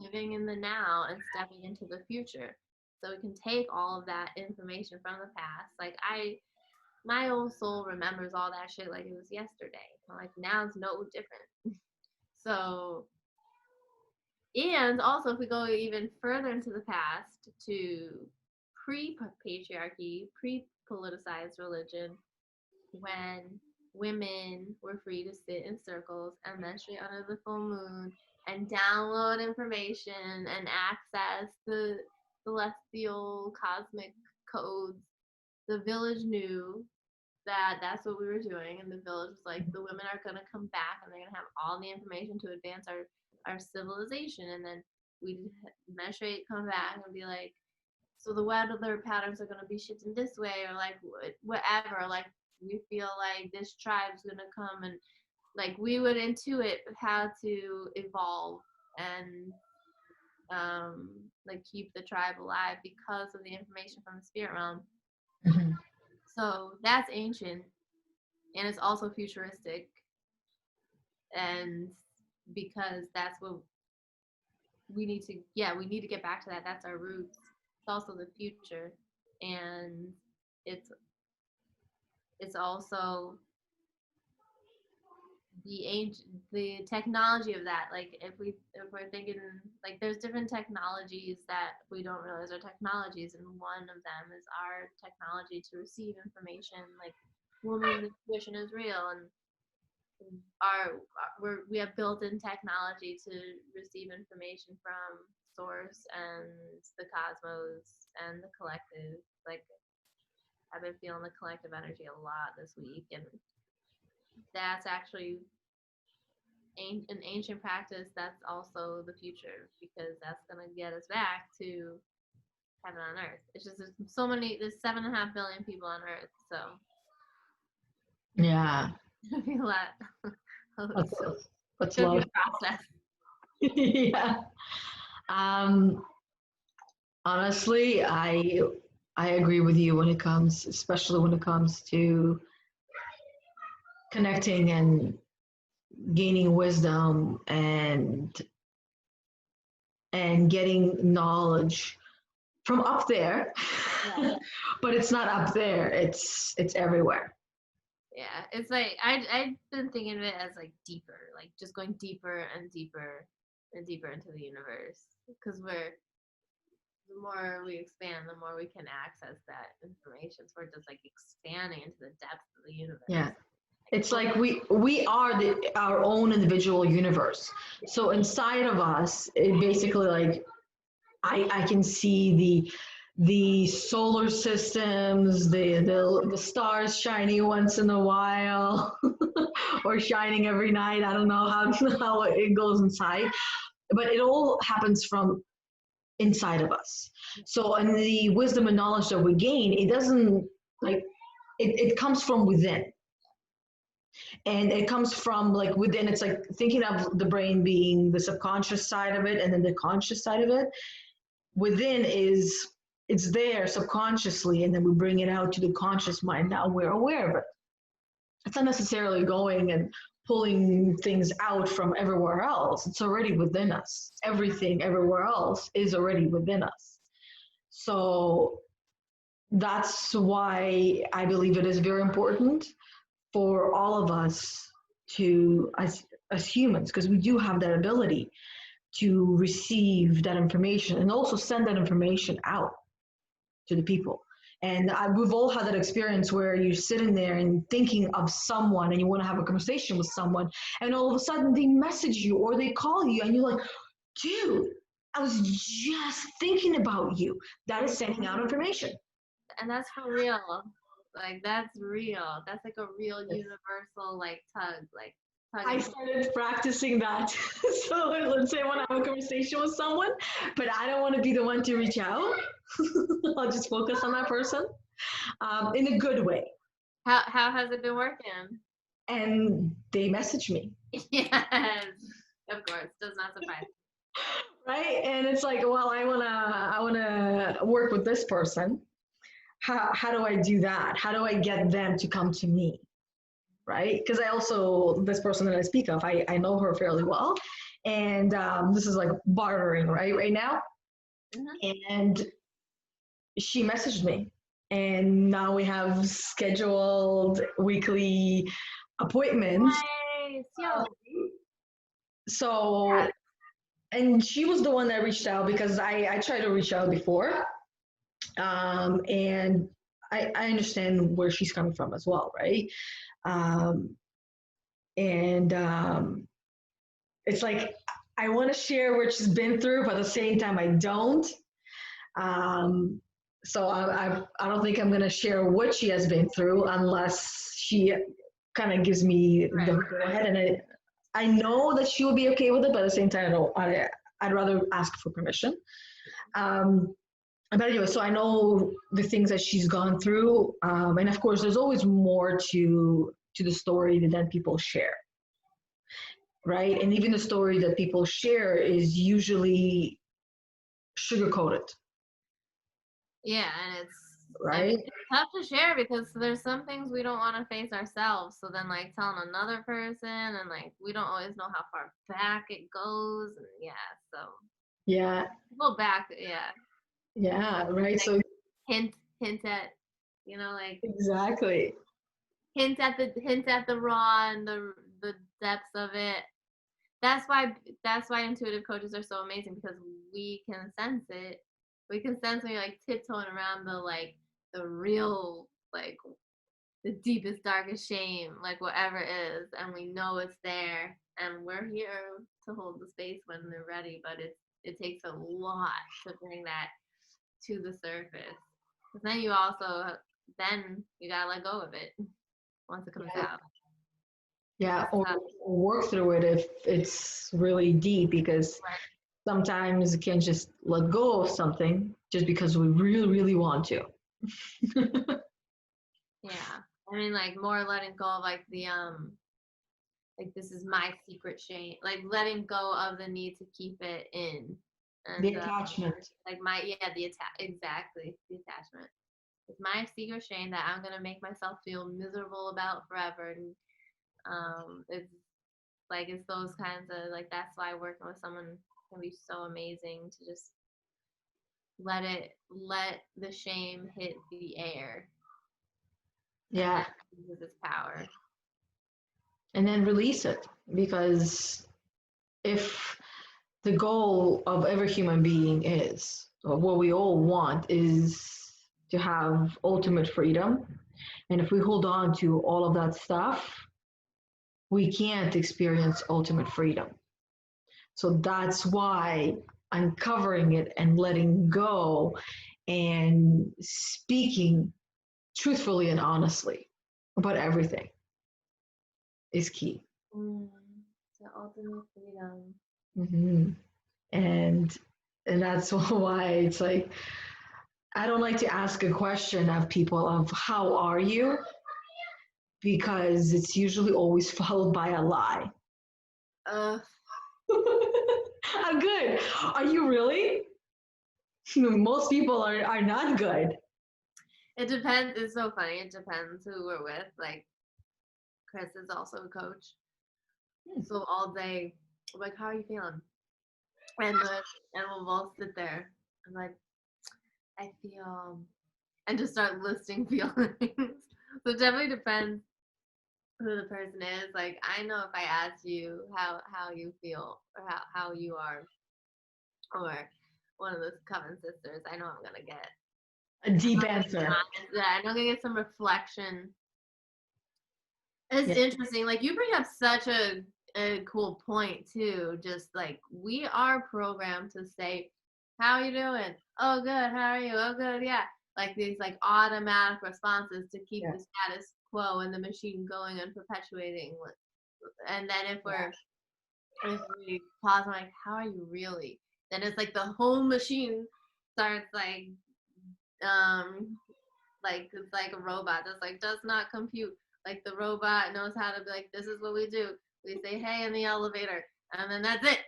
living in the now and stepping into the future. So we can take all of that information from the past. Like my old soul remembers all that shit like it was yesterday. Like now it's no different. So, and also if we go even further into the past to pre-patriarchy, pre-politicized religion, when women were free to sit in circles and menstruate under the full moon and download information and access the celestial cosmic codes, the village knew that that's what we were doing, and the village was like, the women are going to come back and they're going to have all the information to advance our civilization. And then we'd menstruate, come back and be like, so the weather patterns are going to be shifting this way, or like whatever, like we feel like this tribe's going to come, and like we would intuit how to evolve and like keep the tribe alive because of the information from the spirit realm. Mm-hmm. So that's ancient, and it's also futuristic, and because that's what we need to get back to. That's our roots. It's also the future, and it's also the technology of that. Like if we're thinking, like there's different technologies that we don't realize are technologies, and one of them is our technology to receive information. Like woman's intuition is real, and we have built-in technology to receive information from source and the cosmos and the collective. Like I've been feeling the collective energy a lot this week, and that's actually an ancient practice. That's also the future, because that's going to get us back to heaven on earth. It's just there's 7.5 billion people on earth, so yeah, I feel that that's should be love. a process. Yeah. Honestly, I agree with you especially when it comes to connecting and gaining wisdom and getting knowledge from up there. Yeah. But it's not up there. It's everywhere. Yeah, it's like I've been thinking of it as like deeper, like just going deeper and deeper and deeper into the universe, because the more we expand, the more we can access that information. So we're just like expanding into the depths of the universe. Yeah. It's like we are our own individual universe. So inside of us, it basically like I can see the solar systems, the stars shining once in a while, or shining every night. I don't know how it goes inside, but it all happens from inside of us. So, and the wisdom and knowledge that we gain, it doesn't like it comes from within. And it comes from like within. It's like thinking of the brain being the subconscious side of it and then the conscious side of it. Within it's there subconsciously, and then we bring it out to the conscious mind. Now we're aware of it. It's not necessarily going and pulling things out from everywhere else. It's already within us. Everything everywhere else is already within us. So that's why I believe it is very important for all of us to, as humans, because we do have that ability to receive that information and also send that information out to the people. And we've all had that experience where you're sitting there and thinking of someone and you want to have a conversation with someone, and all of a sudden they message you or they call you and you're like, dude, I was just thinking about you. That is sending out information. And that's for real. Like that's real. That's like a real universal like tug. Like I started practicing that. So let's say when I have a conversation with someone, but I don't want to be the one to reach out. I'll just focus on that person in a good way. How has it been working? And they message me. Yes, of course, does not surprise. Right? And it's like, well, I wanna work with this person. How do I do that? How do I get them to come to me? Right? Because I also, this person that I speak of, I know her fairly well. And this is like bartering, right now. Mm-hmm. And she messaged me. And now we have scheduled weekly appointments. Nice, yo. So, and she was the one that reached out because I tried to reach out before. And I understand where she's coming from as well, right? Um, and it's like I want to share what she's been through, but at the same time, I don't. Um, so I don't think I'm going to share what she has been through unless she kind of gives me the go ahead. And I know that she will be okay with it, but at the same time, I'd rather ask for permission. But anyway, so I know the things that she's gone through, and of course, there's always more to the story than people share, right? And even the story that people share is usually sugar coated. Yeah, and it's right. It's tough to share because there's some things we don't want to face ourselves. So then, like telling another person, and like we don't always know how far back it goes. And yeah, so yeah, go back. Yeah, right. like, So hint at, like exactly. hint at the raw and the depths of it. That's why intuitive coaches are so amazing, because we can sense it. We can sense when you're like tiptoeing around the real, like the deepest, darkest shame, like whatever it is, and we know it's there, and we're here to hold the space when they're ready. But it takes a lot to bring that to the surface. Because then you gotta let go of it once it comes out. Yeah, or work through it if it's really deep, because sometimes you can't just let go of something just because we really, really want to. Yeah. I mean, like, more letting go of like like, this is my secret shame, like letting go of the need to keep it in, and The attachment. like exactly, the attachment. It's my secret shame that I'm gonna make myself feel miserable about forever, and it's those kinds of, like, that's why working with someone can be so amazing, to just let the shame hit the air. Yeah. With its power. And then release it, because if the goal of every human being is, or what we all want, is to have ultimate freedom, and if we hold on to all of that stuff, we can't experience ultimate freedom. So that's why uncovering it and letting go and speaking truthfully and honestly about everything is key. The ultimate freedom. Mm-hmm. And that's why it's like, I don't like to ask a question of people of how are you, because it's usually always followed by a lie. I'm good. Are you really? Most people are not good. It depends. It's so funny. It depends who we're with. Like, Chris is also a coach. So all day, I'm like, how are you feeling? And we'll both sit there. I'm like, I feel, and just start listing feelings. So it definitely depends who the person is. Like, I know if I ask you how you feel, or how you are, or one of those Coven sisters, I know I'm gonna get A deep answer. Yeah, I'm gonna get some reflection. It's interesting. Like, you bring up such a cool point too. Just like, we are programmed to say, "How are you doing? Oh, good. How are you? Oh, good. Yeah." Like these like automatic responses to keep the status quo and the machine going and perpetuating. And then if we pause, I'm like, how are you really? Then it's like the whole machine starts um like it's like a robot that's like does not compute. Like the robot knows how to be like, this is what we do. We say hey in the elevator, and then that's it.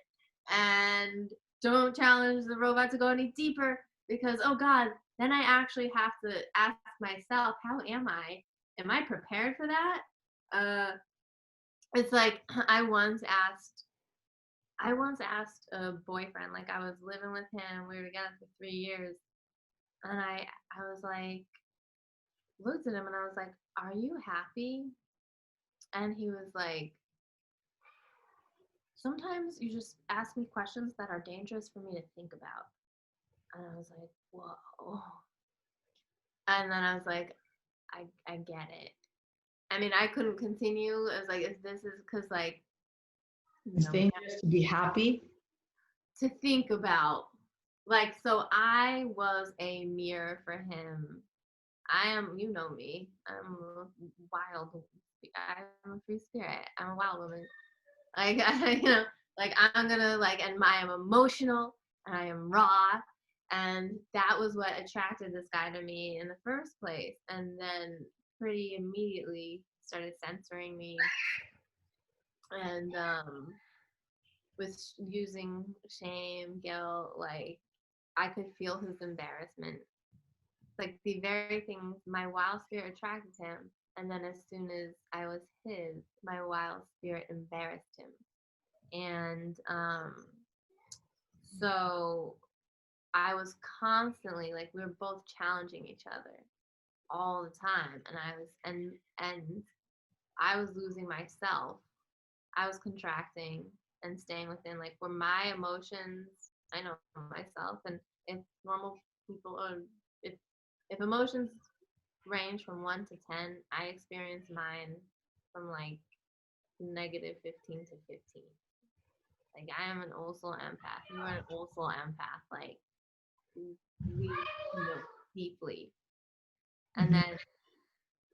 And don't challenge the robot to go any deeper because oh god, then I actually have to ask myself, how am I? Am I prepared for that? It's like I once asked a boyfriend, like I was living with him, we were together for 3 years, and I was like, looked at him and I was like, are you happy? And he was like, sometimes you just ask me questions that are dangerous for me to think about. And I was like, whoa. And then I was like, I get it. I mean, I couldn't continue. I was like, if this is because, like, It's dangerous to be happy. to think about. Like, so I was a mirror for him. I am, you know me, I'm a wild, I'm a free spirit. I'm a wild woman. Like, like I'm gonna, like, and I am emotional and I am raw. And that was what attracted this guy to me in the first place. And then pretty immediately started censoring me and with using shame, guilt, like I could feel his embarrassment. Like the very things my wild spirit attracted him, and then as soon as I was his, my wild spirit embarrassed him. And so I was constantly like we were both challenging each other all the time, and I was losing myself. I was contracting and staying within like where my emotions. I know myself, and if normal people are if if emotions range from 1 to 10, I experience mine from like -15 to 15. Like I am an also empath. You are an also empath. Like we know deeply. And then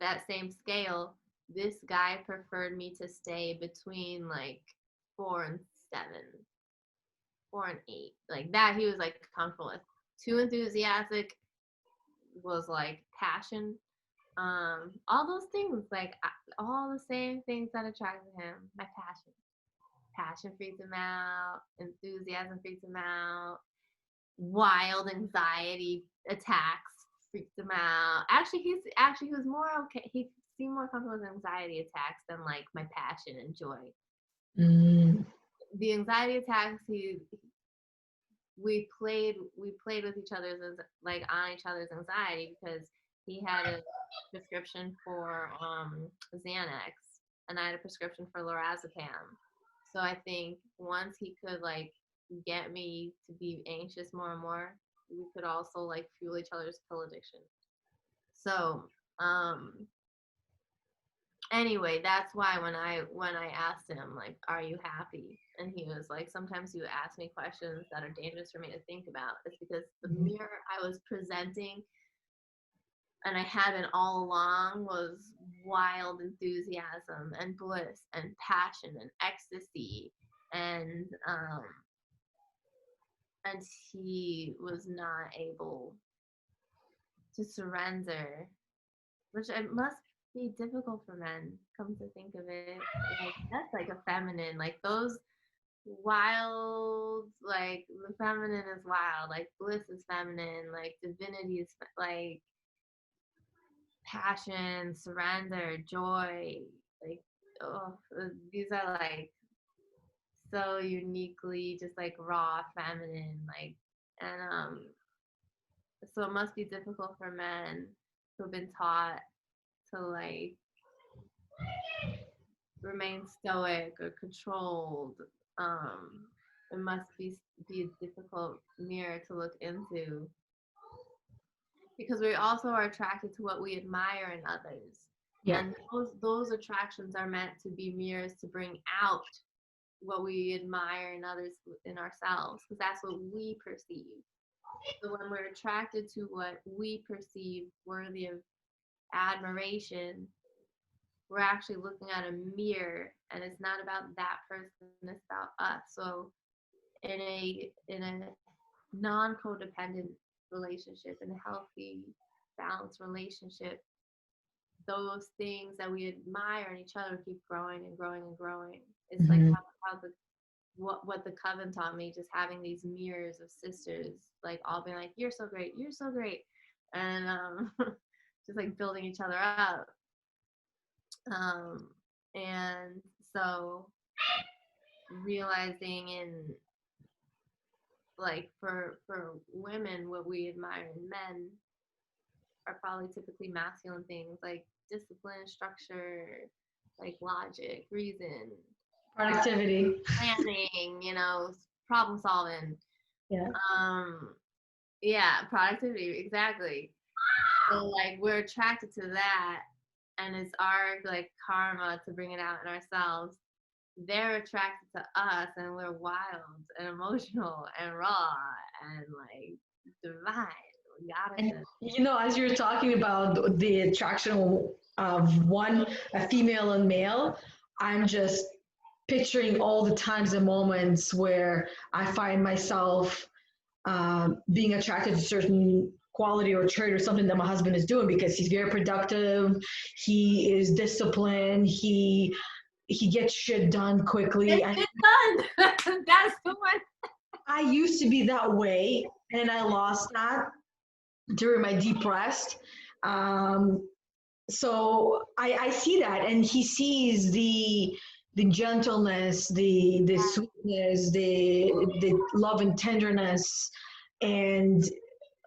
that same scale, this guy preferred me to stay between like 4 and 7, 4 and 8. Like that he was like comfortable with. Too enthusiastic was like passion. All those things, like all the same things that attracted him. My passion. Passion freaks him out. Enthusiasm freaks him out. Wild anxiety attacks freaked him out. He was more okay. He seemed more comfortable with anxiety attacks than like my passion and joy. The anxiety attacks, we played with each other's like on each other's anxiety because he had a prescription for Xanax and I had a prescription for lorazepam. So I think once he could like get me to be anxious more and more, we could also like fuel each other's pill addiction. So anyway, that's why when I asked him like, are you happy? And he was like, sometimes you ask me questions that are dangerous for me to think about. It's because the mirror I was presenting and I had been all along was wild enthusiasm and bliss and passion and ecstasy and he was not able to surrender, which it must be difficult for men. Come to think of it, like that's like a feminine, like those wild, like the feminine is wild, like bliss is feminine, like divinity is like passion, surrender, joy, like oh, these are like so uniquely just like raw feminine, like and so it must be difficult for men who have been taught to like remain stoic or controlled. It must be a difficult mirror to look into because we also are attracted to what we admire in others. Yeah. And those attractions are meant to be mirrors to bring out what we admire in others in ourselves because that's what we perceive. So when we're attracted to what we perceive worthy of admiration, we're actually looking at a mirror, and it's not about that person, it's about us. So in a non-codependent relationship, in a healthy, balanced relationship, those things that we admire in each other keep growing and growing and growing. It's like how the what the coven taught me, just having these mirrors of sisters, like all being like, you're so great, you're so great, and just like building each other up. And so realizing in, like, for women, what we admire in men are probably typically masculine things, like discipline, structure, like logic, reason, Productivity. planning, you know, problem solving. Yeah. Yeah, productivity, exactly. So like we're attracted to that, and it's our like karma to bring it out in ourselves. They're attracted to us, and we're wild and emotional and raw and like divine. We And goddesses. you know, as you're talking about the attraction of one, a female and male, I'm just picturing all the times and moments where I find myself being attracted to certain quality or trait or something that my husband is doing because he's very productive, he is disciplined, he gets shit done quickly. It's done. That's the one. I used to be that way, and I lost that during my depressed. So I see that, and he sees the gentleness, the sweetness, the love and tenderness, and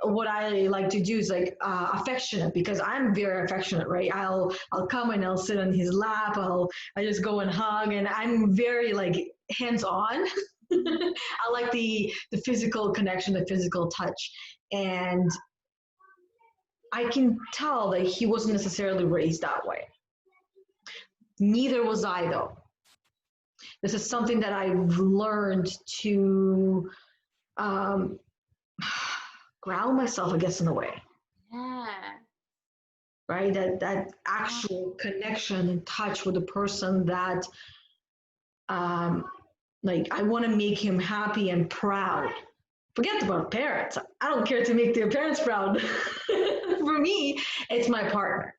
what I like to do is like affectionate, because I'm very affectionate, right? I'll come and I'll sit on his lap. I just go and hug, and I'm very like hands on. I like the physical connection, the physical touch, and I can tell that he wasn't necessarily raised that way. Neither was I, though. This is something that I've learned to ground myself, I guess, in a way. Yeah. Right? That actual connection and touch with the person that, like, I want to make him happy and proud. Forget about parents. I don't care to make their parents proud. For me, it's my partner.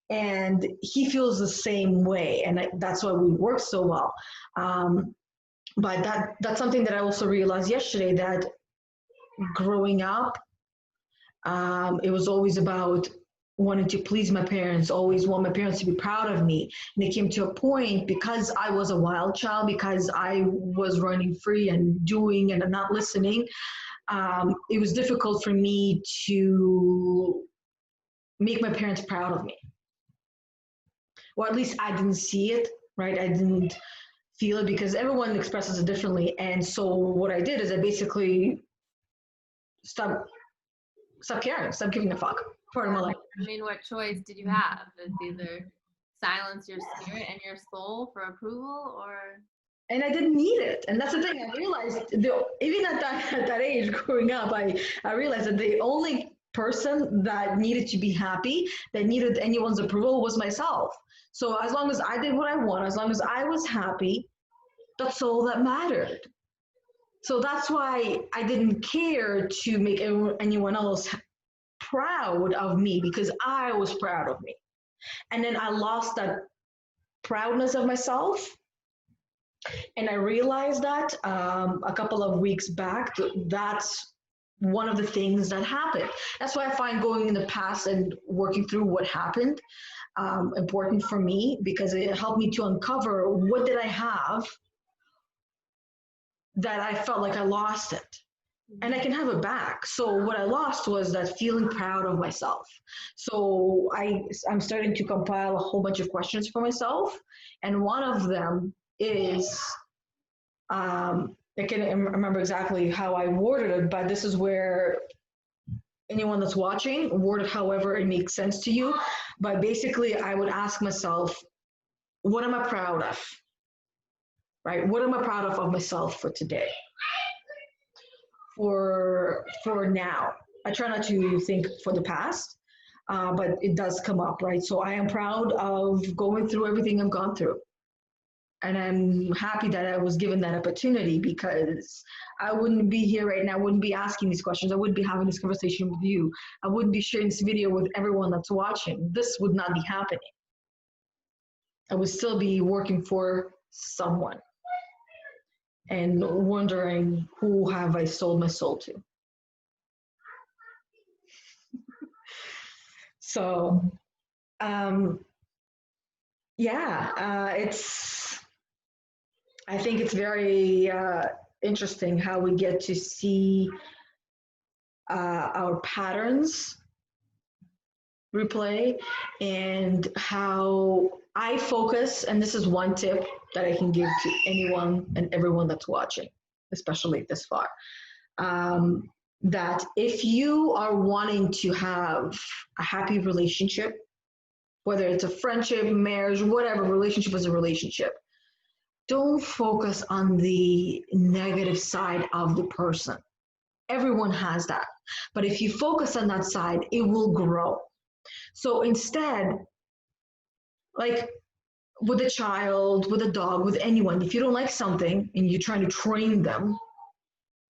And he feels the same way, and that's why we work so well. But that's something that I also realized yesterday, that growing up, it was always about wanting to please my parents, always want my parents to be proud of me. And it came to a point, because I was a wild child, because I was running free and doing and not listening, it was difficult for me to make my parents proud of me. Or at least I didn't see it, right? I didn't feel it, because everyone expresses it differently. And so what I did is I basically stopped caring, stopped giving a fuck part of my life. I mean, what choice did you have? It's either silence your spirit and your soul for approval, or And I didn't need it. And that's the thing. I realized, even at that age, growing up, I realized that the only person that needed to be happy, that needed anyone's approval, was myself. So as long as I did what I want, as long as I was happy, that's all that mattered. So that's why I didn't care to make anyone else proud of me, because I was proud of me. And then I lost that proudness of myself. And I realized that a couple of weeks back, that's one of the things that happened. That's why I find going in the past and working through what happened important for me, because it helped me to uncover what did I have that I felt like I lost it. And I can have it back. So what I lost was that feeling proud of myself. So I'm starting to compile a whole bunch of questions for myself. And one of them is, I can't remember exactly how I worded it, but this is where anyone that's watching, word it however it makes sense to you. But basically, I would ask myself, what am I proud of? Right? What am I proud of myself for today? For now. I try not to think for the past. but it does come up, right? So I am proud of going through everything I've gone through. And I'm happy that I was given that opportunity, because I wouldn't be here right now. I wouldn't be asking these questions. I wouldn't be having this conversation with you. I wouldn't be sharing this video with everyone that's watching. This would not be happening. I would still be working for someone and wondering, who have I sold my soul to? So, I think it's very interesting how we get to see our patterns replay, and how I focus. And this is one tip that I can give to anyone and everyone that's watching, especially this far. That if you are wanting to have a happy relationship, whether it's a friendship, marriage, whatever, relationship is a relationship, don't focus on the negative side of the person. Everyone has that. But if you focus on that side, it will grow. So instead, like with a child, with a dog, with anyone, if you don't like something and you're trying to train them,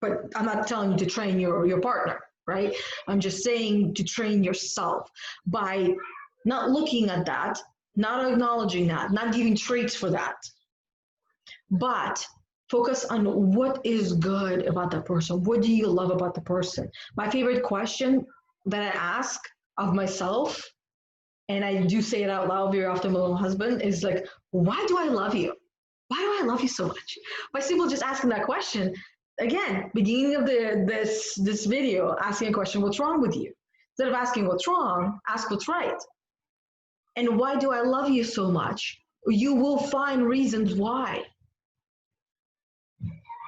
but I'm not telling you to train your partner, right? I'm just saying to train yourself by not looking at that, not acknowledging that, not giving traits for that, but focus on what is good about that person. What do you love about the person? My favorite question that I ask of myself, and I do say it out loud very often with my husband, is like, why do I love you? Why do I love you so much? By simple just asking that question, again, beginning of this video, asking a question, what's wrong with you? Instead of asking what's wrong, ask what's right. And why do I love you so much? You will find reasons why.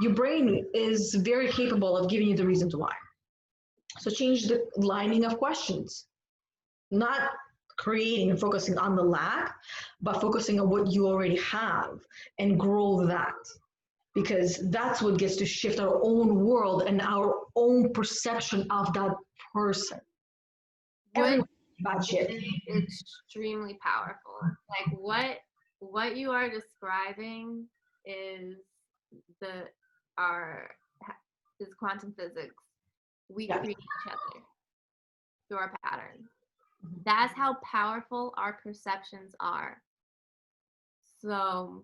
Your brain is very capable of giving you the reasons why. So change the lining of questions, not creating and focusing on the lack, but focusing on what you already have and grow that. Because that's what gets to shift our own world and our own perception of that person. What Bad shit. is extremely powerful. Like what you are describing is is quantum physics. We create each other through our patterns. That's how powerful our perceptions are. So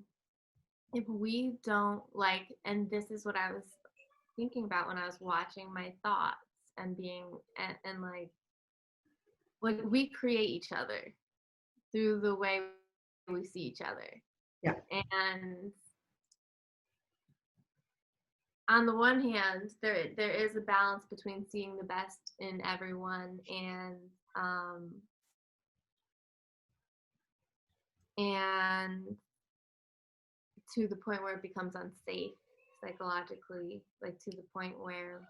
if we don't and this is what I was thinking about when I was watching my thoughts and being and like we create each other through the way we see each other. Yeah. And on the one hand, there is a balance between seeing the best in everyone and to the point where it becomes unsafe psychologically, like to the point where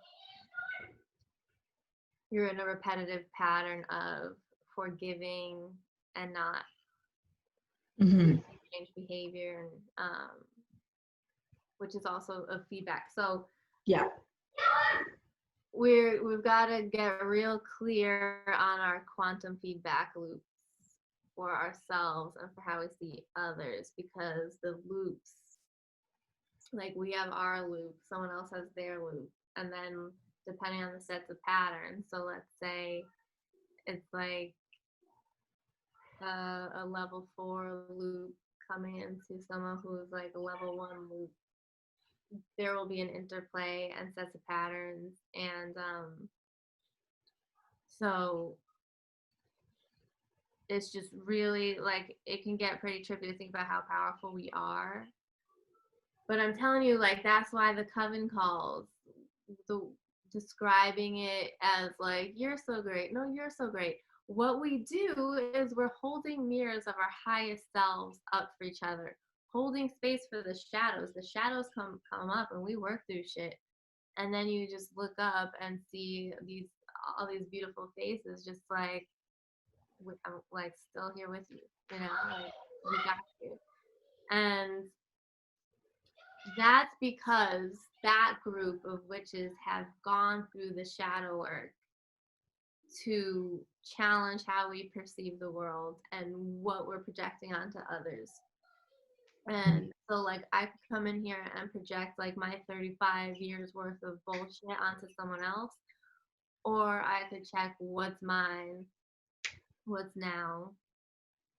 you're in a repetitive pattern of forgiving and not change behavior, and which is also a feedback. So yeah, we've got to get real clear on our quantum feedback loops for ourselves and for how we see others, because the loops, like we have our loop, someone else has their loop, and then depending on the sets of patterns. So let's say it's like a level 4 loop coming into someone who's like a level 1 loop. There will be an interplay and sets of patterns, and so it's just really like it can get pretty trippy to think about how powerful we are. But I'm telling you, like, that's why the coven calls, describing it as like, you're so great. No, you're so great. What we do is we're holding mirrors of our highest selves up for each other, holding space for the shadows. The shadows come up and we work through shit. And then you just look up and see all these beautiful faces, just like, I'm like still here with you, you know, like we got you. And that's because that group of witches have gone through the shadow work to challenge how we perceive the world and what we're projecting onto others. And so like I could come in here and project like my 35 years worth of bullshit onto someone else, or I could check what's mine, what's now.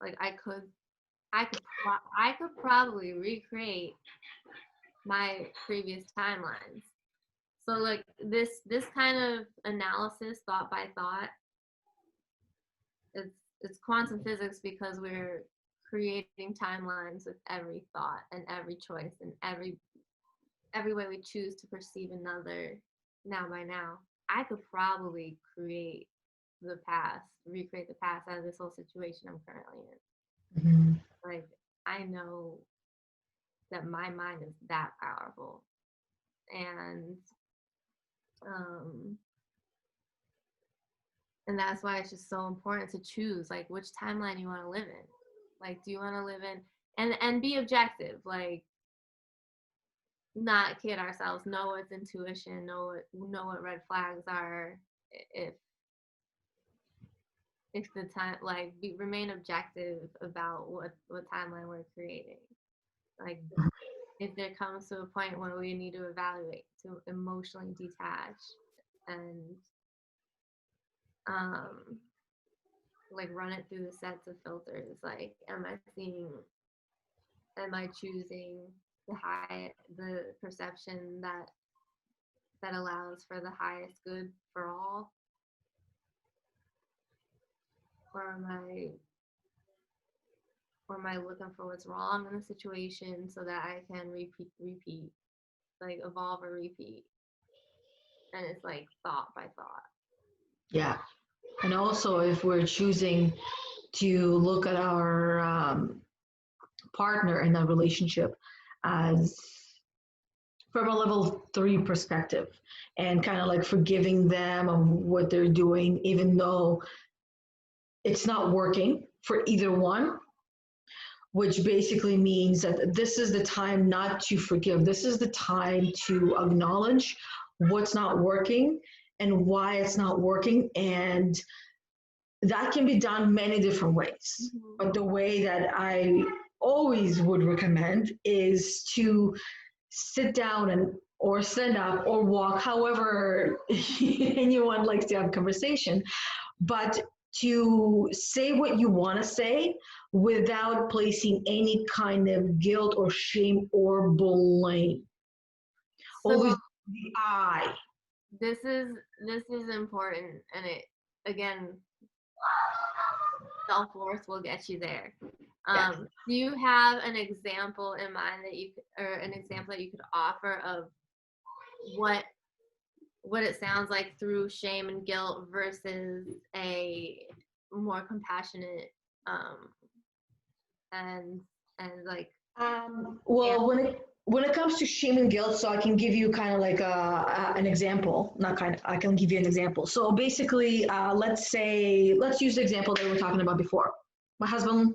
Like I could probably recreate my previous timelines. So like this kind of analysis, thought by thought, it's quantum physics because we're creating timelines with every thought and every choice and every way we choose to perceive another now by now. I could probably recreate the past out of this whole situation I'm currently in. Mm-hmm. Like I know that my mind is that powerful. And and that's why it's just so important to choose like which timeline you want to live in. Like, do you want to live in and be objective, like not kid ourselves, know what's intuition, know what red flags are, if the time, like remain objective about what timeline we're creating. Like if there comes to a point where we need to evaluate, to emotionally detach and like run it through the sets of filters, like am I choosing the perception that allows for the highest good for all, or am I looking for what's wrong in the situation so that I can repeat, like evolve or repeat? And it's like thought by thought. Yeah. And also, if we're choosing to look at our partner in that relationship as from a level 3 perspective and kind of like forgiving them of what they're doing, even though it's not working for either one, which basically means that this is the time not to forgive. This is the time to acknowledge what's not working and why it's not working. And that can be done many different ways. Mm-hmm. But the way that I always would recommend is to sit down and or stand up or walk, however anyone likes to have a conversation, but to say what you want to say without placing any kind of guilt or shame or blame. So always the I. This is important, and it again, self-worth will get you there. Yes. Do you have an example in mind an example that you could offer of what it sounds like through shame and guilt versus a more compassionate and like well, yeah. When it comes to shame and guilt, so I can give you kind of like an example, not kind of, I can give you an example. So basically, let's use the example that we were talking about before. My husband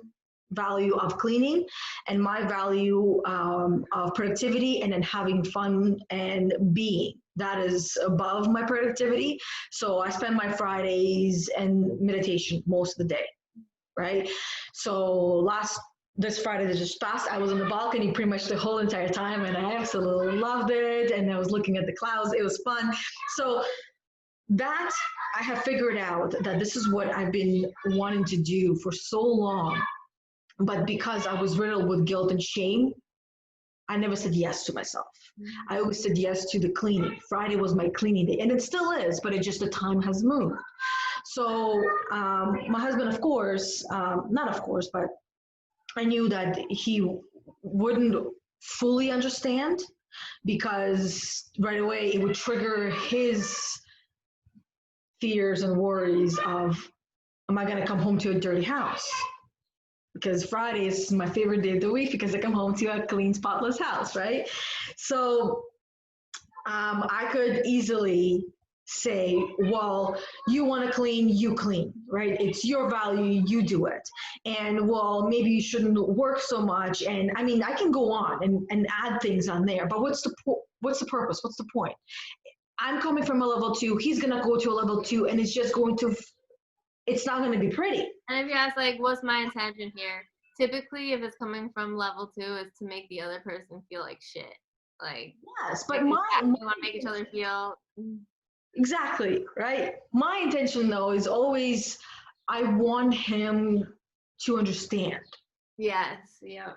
value of cleaning and my value of productivity and then having fun and being. That is above my productivity. So I spend my Fridays and meditation most of the day, right? So this Friday that just passed, I was on the balcony pretty much the whole entire time and I absolutely loved it. And I was looking at the clouds. It was fun. So that I have figured out that this is what I've been wanting to do for so long. But because I was riddled with guilt and shame, I never said yes to myself. I always said yes to the cleaning. Friday was my cleaning day, and it still is, but the time has moved. So my husband, of course, not of course, but I knew that he wouldn't fully understand because right away it would trigger his fears and worries of, am I going to come home to a dirty house? Because Friday is my favorite day of the week because I come home to a clean, spotless house, right? So I could easily say, well, you want to clean, you clean, right? It's your value, you do it. And well, maybe you shouldn't work so much. And I mean, I can go on and add things on there, but what's the purpose? What's the point? I'm coming from a level 2, he's gonna go to a level 2, and it's just going to, it's not gonna be pretty. And if you ask, like, what's my intention here? Typically, if it's coming from level 2, it's to make the other person feel like shit. Like, Yes, but we my want to make each other feel. exactly, right? My intention though is always, I want him to understand. Yes, yeah.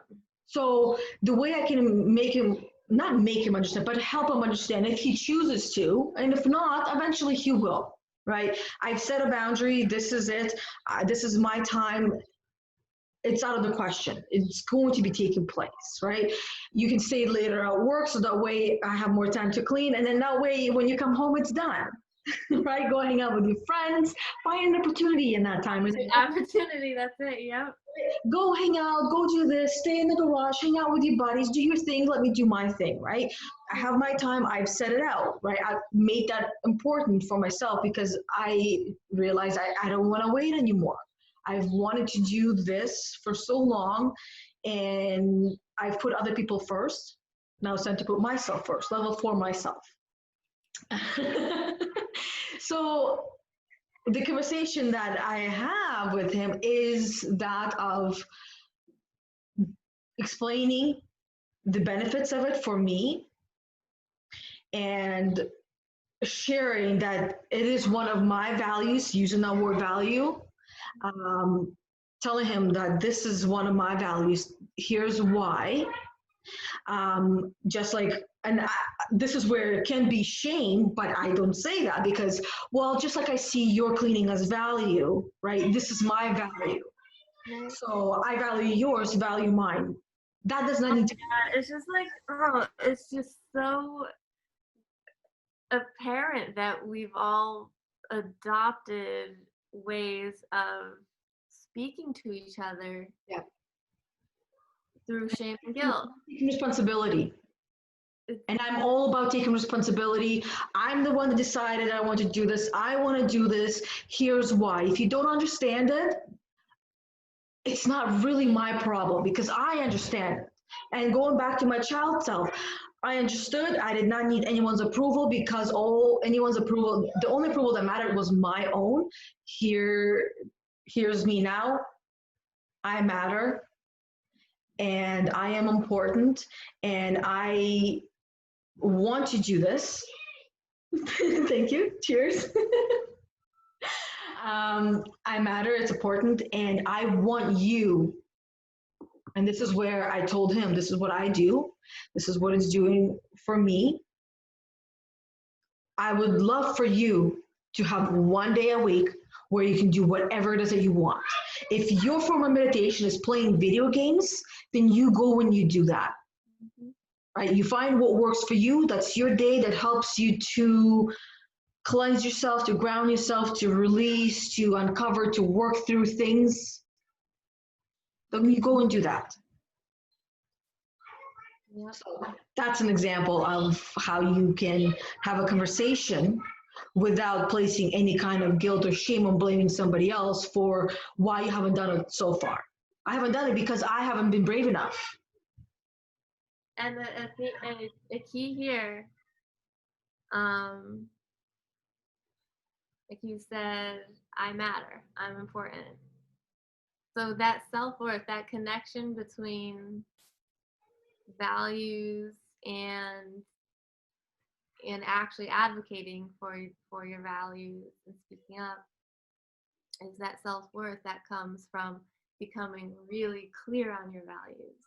So the way I can make him, not make him understand, but help him understand if he chooses to, and if not, eventually he will, right? I've set a boundary. This is it. This is my time. It's out of the question. It's going to be taking place, right? You can stay later at work so that way I have more time to clean. And then that way, when you come home, it's done, right? Go hang out with your friends, find an opportunity in that time. Opportunity, that's it, yep. Go hang out, go do this, stay in the garage, hang out with your buddies, do your thing, let me do my thing, right? I have my time, I've set it out, right? I've made that important for myself because I realized I don't want to wait anymore. I've wanted to do this for so long and I've put other people first. Now it's time to put myself first, level 4 myself. So the conversation that I have with him is that of explaining the benefits of it for me and sharing that it is one of my values, using that word value, telling him that this is one of my values, here's why. Just like, and this is where it can be shame, but I don't say that because, well, just like I see your cleaning as value, right? This is my value. Right. So I value yours, value mine. That does not need to. It's just like, oh, it's just so apparent that we've all adopted ways of speaking to each other. Yeah. Through shame and guilt. Taking responsibility. And I'm all about taking responsibility. I'm the one that decided I want to do this. I want to do this. Here's why. If you don't understand it, it's not really my problem because I understand it. And going back to my child self, I understood I did not need anyone's approval because anyone's approval, the only approval that mattered was my own. Here's me now. I matter and I am important and I want to do this. Thank you. Cheers. I matter, it's important, and I want you. And this is where I told him, this is what I do. This is what it's doing for me. I would love for you to have one day a week where you can do whatever it is that you want. If your form of meditation is playing video games, then you go and you do that. Right? You find what works for you. That's your day that helps you to cleanse yourself, to ground yourself, to release, to uncover, to work through things. Then you go and do that. Yep. So that's an example of how you can have a conversation without placing any kind of guilt or shame on blaming somebody else for why you haven't done it so far. I haven't done it because I haven't been brave enough. And a key here, like you said, I matter, I'm important. So that self-worth, that connection between values and actually advocating for your values and speaking up is that self-worth that comes from becoming really clear on your values.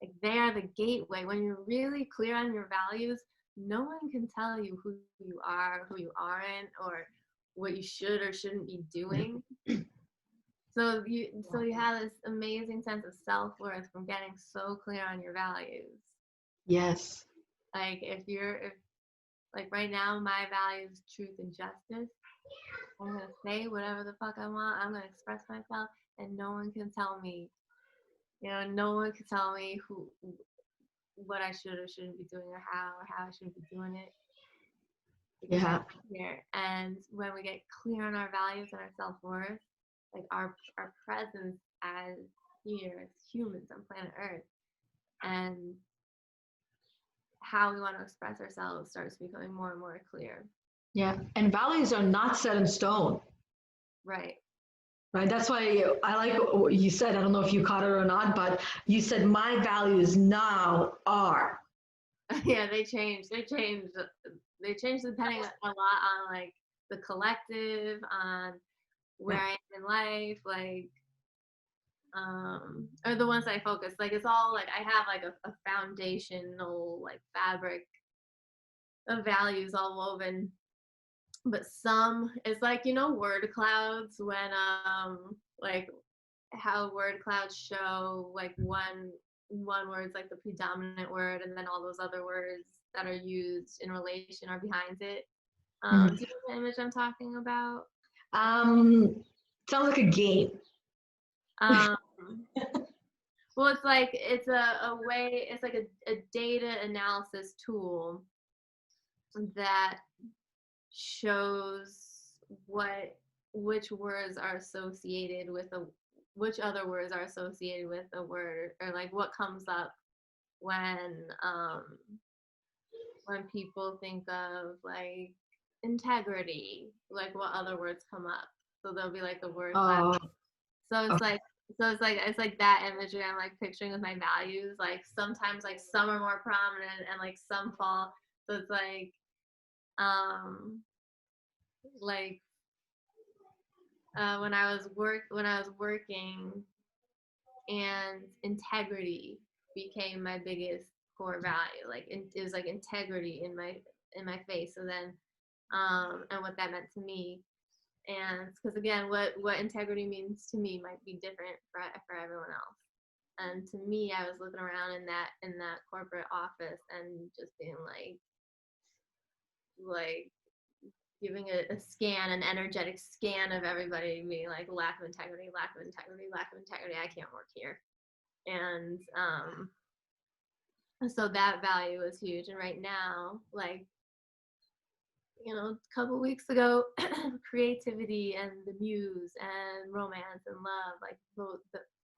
Like they are the gateway. When you're really clear on your values, no one can tell you who you are, who you aren't, or what you should or shouldn't be doing. So you have this amazing sense of self-worth from getting so clear on your values. Yes. Like if like right now my value is truth and justice. I'm gonna say whatever the fuck I want. I'm gonna express myself, and no one can tell me. No one can tell me what I should or shouldn't be doing, or how I shouldn't be doing it. Yeah. And when we get clear on our values and our self-worth, like our presence as here as humans on planet Earth, and how we want to express ourselves starts becoming more and more clear. Yeah. And values are not set in stone, Right. right? That's why I like what you said. I don't know if you caught it or not, but you said my values now are. Yeah, they change. They change. They change depending a lot on like the collective, on where Yeah. I am in life, like or the ones I focus. Like it's all like I have like a foundational like fabric of values all woven. But some it's like, word clouds when like how word clouds show like one word's like the predominant word and then all those other words that are used in relation are behind it. Mhm. Do you know the image I'm talking about? Sounds like a game. Um, well, it's a way, it's like a data analysis tool that shows which words are associated with which other words are associated with a word, or like what comes up when people think of like integrity, like what other words come up. So there'll be like a word cloud. Oh, So it's okay. like it's like that imagery I'm like picturing with my values. Like sometimes like some are more prominent and like some fall. So it's like when I was working, and integrity became my biggest core value. Like it was like integrity in my face. So then and what that meant to me. And because again, what integrity means to me might be different for everyone else. And to me, I was looking around in that corporate office and just being like giving a scan, an energetic scan of everybody, being like lack of integrity, lack of integrity, lack of integrity. I can't work here. And so that value is huge. And right now, like a couple weeks ago, creativity and the muse and romance and love, like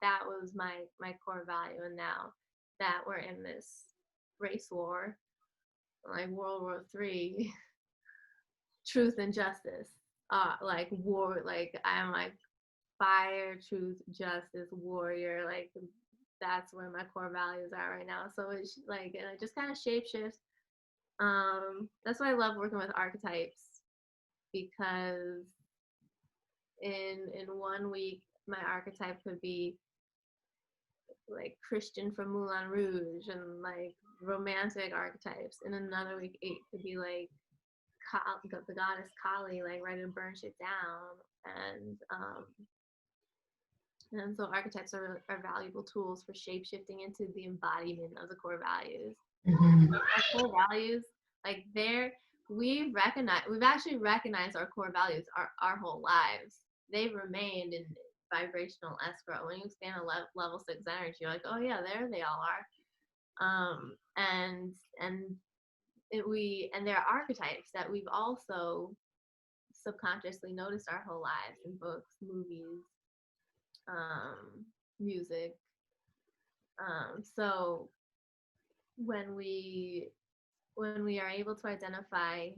that was my core value. And now that we're in this race war, like World War III, truth and justice, like war, like I'm like fire, truth, justice, warrior, like that's where my core values are right now. So it's like, and it just kind of shapeshifts. That's why I love working with archetypes, because in 1 week my archetype could be like Christian from Moulin Rouge and like romantic archetypes. In another week it could be like the goddess Kali, like ready to burn shit down. And so archetypes are valuable tools for shape-shifting into the embodiment of the core values. Mhm. Our core values, like we've actually recognized our core values our whole lives. They've remained in vibrational escrow. When you expand a level 6 energy, you're like, oh yeah, there they all are. And there are archetypes that we've also subconsciously noticed our whole lives in books, movies, music. So when we are able to identify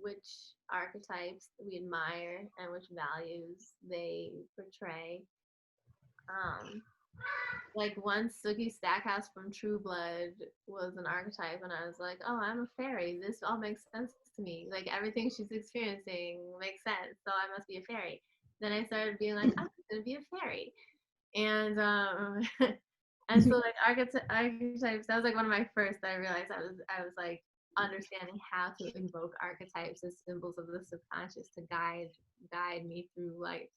which archetypes we admire and which values they portray, like once Sookie Stackhouse from True Blood was an archetype, and I was like, oh, I'm a fairy. This all makes sense to me. Like everything she's experiencing makes sense, so I must be a fairy. Then I started being like, I'm gonna be a fairy, and and so like archetypes. That was like one of my first that I realized I was like understanding how to invoke archetypes as symbols of the subconscious to guide me through life.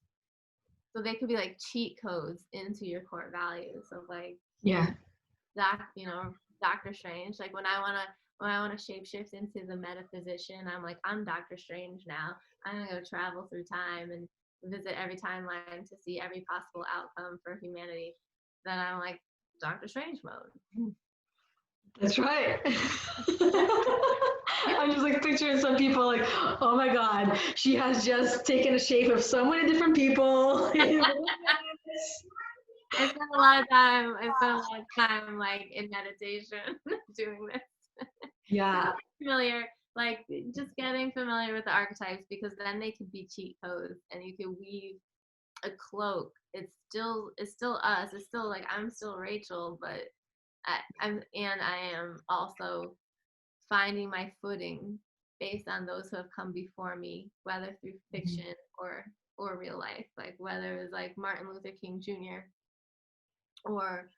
So they could be like cheat codes into your core values. So like Yeah. Doctor Strange. Like when I wanna shapeshift into the metaphysician, I'm like, I'm Doctor Strange now. I'm gonna go travel through time and visit every timeline to see every possible outcome for humanity. Then I'm like Doctor Strange mode. That's right. I'm just like picturing some people like, oh my God, she has just taken a shape of so many different people. I spent a lot of time like in meditation doing this. Yeah. Familiar, like just getting familiar with the archetypes, because then they could be cheat codes and you could weave a cloak. It's still us. It's still like I'm still Rachel, but I am also finding my footing based on those who have come before me, whether through fiction or real life, like whether it's like Martin Luther King Jr. or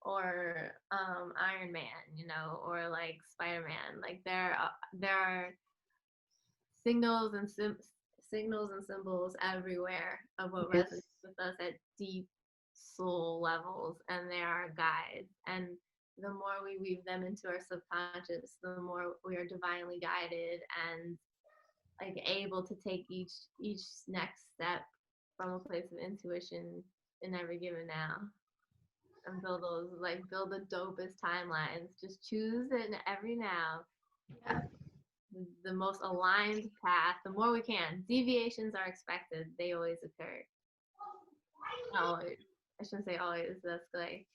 Iron Man, or like Spider-Man. Like there are signals and signals and symbols everywhere of what Yes. resonates with us at deep soul levels, and they are guides. And the more we weave them into our subconscious, the more we are divinely guided and like able to take each next step from a place of intuition in every given now, and build the dopest timelines. Just choose it in every now. Yeah. The most aligned path, the more we can. Deviations are expected. They always occur. Not always. I shouldn't say always. That's like,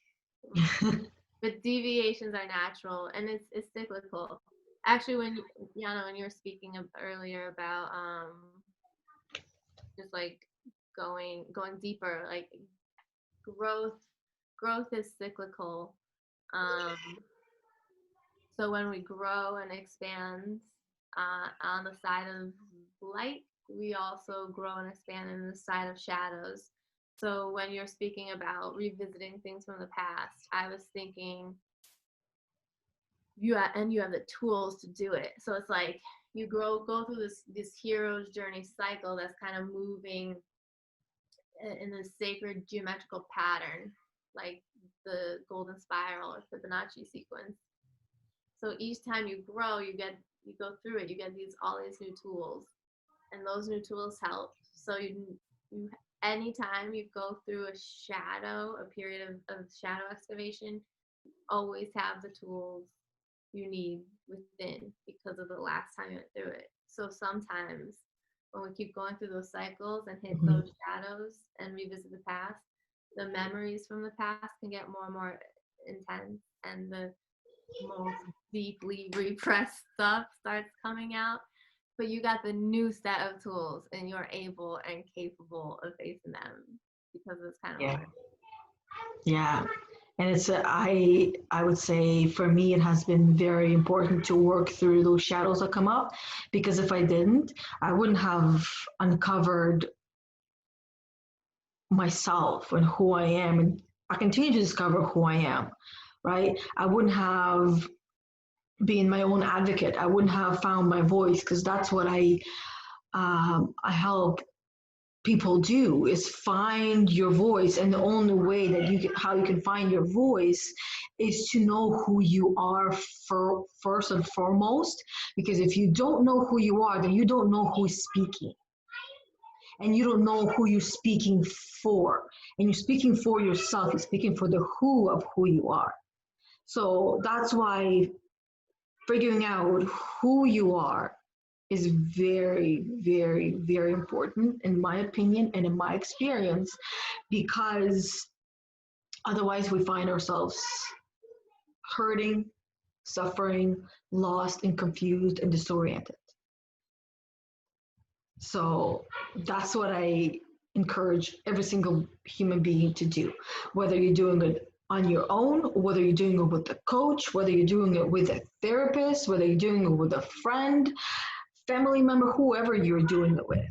but deviations are natural, and it's cyclical. Actually, when Yana, when you were speaking earlier about just like going deeper, like growth is cyclical. Um, so when we grow and expand on the side of light, we also grow and expand in the side of shadows. So when you're speaking about revisiting things from the past, I was thinking you have the tools to do it. So it's like you go through this hero's journey cycle that's kind of moving in this sacred geometrical pattern, like the golden spiral or Fibonacci sequence. So each time you grow, you go through it, you get all these new tools, and those new tools help. So you anytime you go through a period of shadow excavation, you always have the tools you need within because of the last time you went through it. So sometimes when we keep going through those cycles and hit those shadows and revisit the past, the memories from the past can get more and more intense, and the most deeply repressed stuff starts coming out. But you got the new set of tools, and you're able and capable of facing them because it's kind of Yeah. work. Yeah. And I would say for me, it has been very important to work through those shadows that come up, because if I didn't, I wouldn't have uncovered myself and who I am. And I continue to discover who I am, right? I wouldn't have been my own advocate. I wouldn't have found my voice, because that's what I help people do, is find your voice. And the only way that how you can find your voice is to know who you are first and foremost. Because if you don't know who you are, then you don't know who's speaking, and you don't know who you're speaking for. And you're speaking for yourself. You're speaking for the who of who you are. So that's why figuring out who you are is very, very, very important, in my opinion and in my experience, because otherwise we find ourselves hurting, suffering, lost, and confused and disoriented. So that's what I encourage every single human being to do, whether you're doing it on your own, whether you're doing it with a coach, whether you're doing it with a therapist, whether you're doing it with a friend, family member, whoever you're doing it with.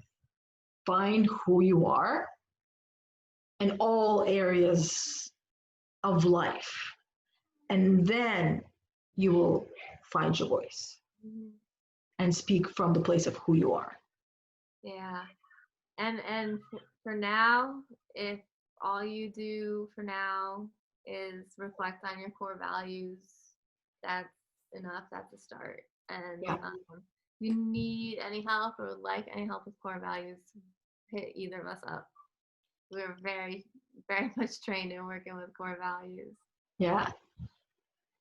Find who you are in all areas of life, and then you will find your voice and speak from the place of who you are. Yeah. And for now, if all you do for now is reflect on your core values, that's enough. That's a start. And Yeah. you need any help or like any help with core values, hit either of us up. We're very, very much trained in working with core values. Yeah.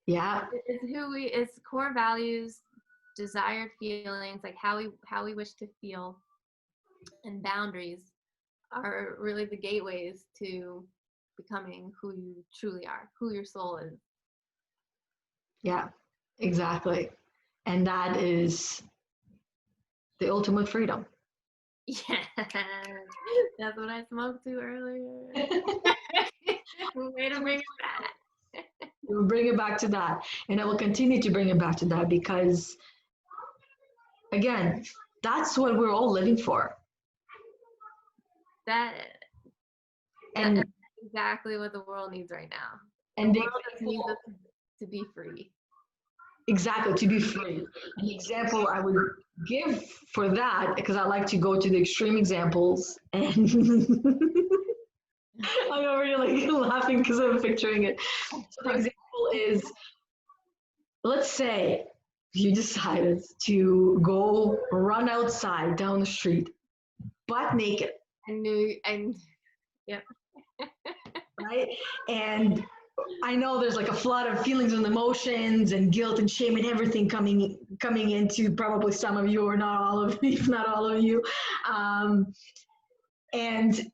Yeah. It's core values, desired feelings, like how we wish to feel, and boundaries are really the gateways to becoming who you truly are, who your soul is. Yeah. Exactly. And that is the ultimate freedom. Yeah, that's what I smoked to earlier. Way to bring it back. We'll bring it back to that. And I will continue to bring it back to that because, again, that's what we're all living for. That And that's exactly what the world needs right now. and The the world just needs example, us to be free. exactly, to be free. An example I would give for that, because I like to go to the extreme examples, and I'm already like laughing because I'm picturing it. So the example is, let's say you decided to go run outside down the street, butt naked, I knew, and yep. right? And I know there's like a flood of feelings and emotions and guilt and shame and everything coming into probably some of you or not all of if not all of you, and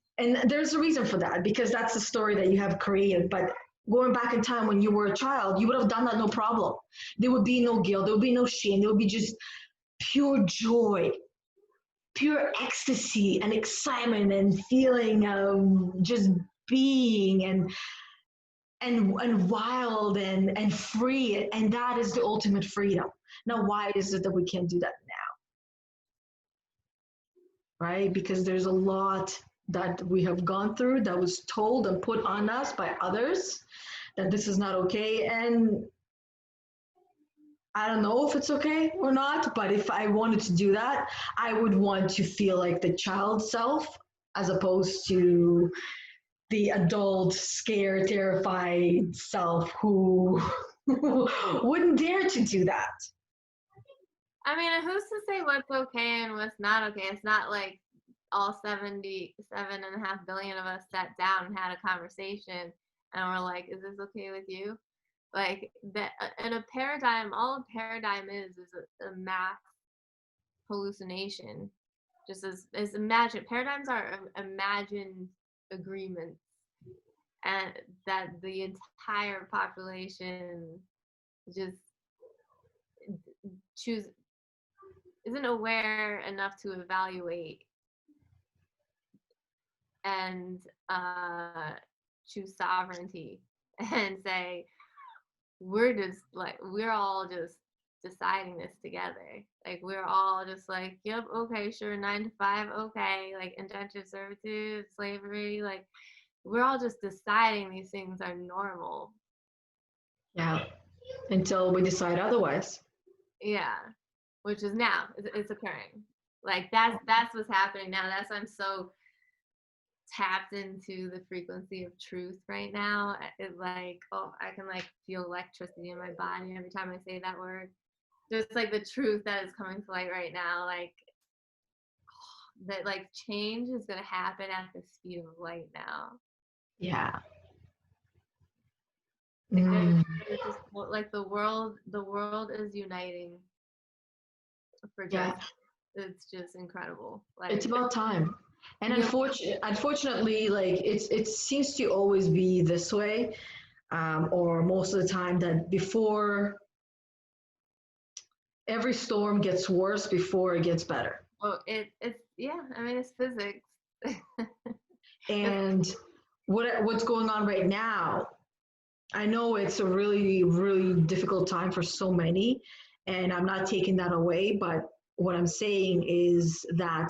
there's a reason for that because that's the story that you have created. But going back in time when you were a child, you would have done that no problem. There would be no guilt. There would be no shame. There would be just pure joy, pure ecstasy and excitement and feeling of just being and wild and free, and that is the ultimate freedom. Now why is it that we can't do that now, right? Because there's a lot that we have gone through that was told and put on us by others that this is not okay, and I don't know if it's okay or not, but if I wanted to do that, I would want to feel like the child self as opposed to the adult, scared, terrified self who wouldn't dare to do that. I mean, who's to say what's okay and what's not okay? It's not like all 77.5 billion of us sat down and had a conversation and we're like, is this okay with you? Like that in a paradigm, all a paradigm is a mass hallucination. Just as imagine paradigms are imagined agreements, and that the entire population just choose isn't aware enough to evaluate and choose sovereignty and say we're all just deciding this together. Like we're all just like, yep, okay, sure, 9 to 5, okay, like indentured servitude, slavery, like we're all just deciding these things are normal. Yeah, until we decide otherwise. Yeah, which is now it's occurring. Like that's what's happening now. That's why I'm so tapped into the frequency of truth right now. It's like, oh, I can like feel electricity in my body every time I say that word. There's like the truth that is coming to light right now. Like that, like change is gonna happen at the speed of light now. Yeah. Like Mm. there's just, like the world is uniting for Yeah, justice. It's just incredible. Like it's about time. And you know, unfortunately, like it seems to always be this way, or most of the time that before every storm gets worse before it gets better. oh, it's yeah. I mean, it's physics. And what's going on right now, I know it's a really, really difficult time for so many, and I'm not taking that away, but what I'm saying is that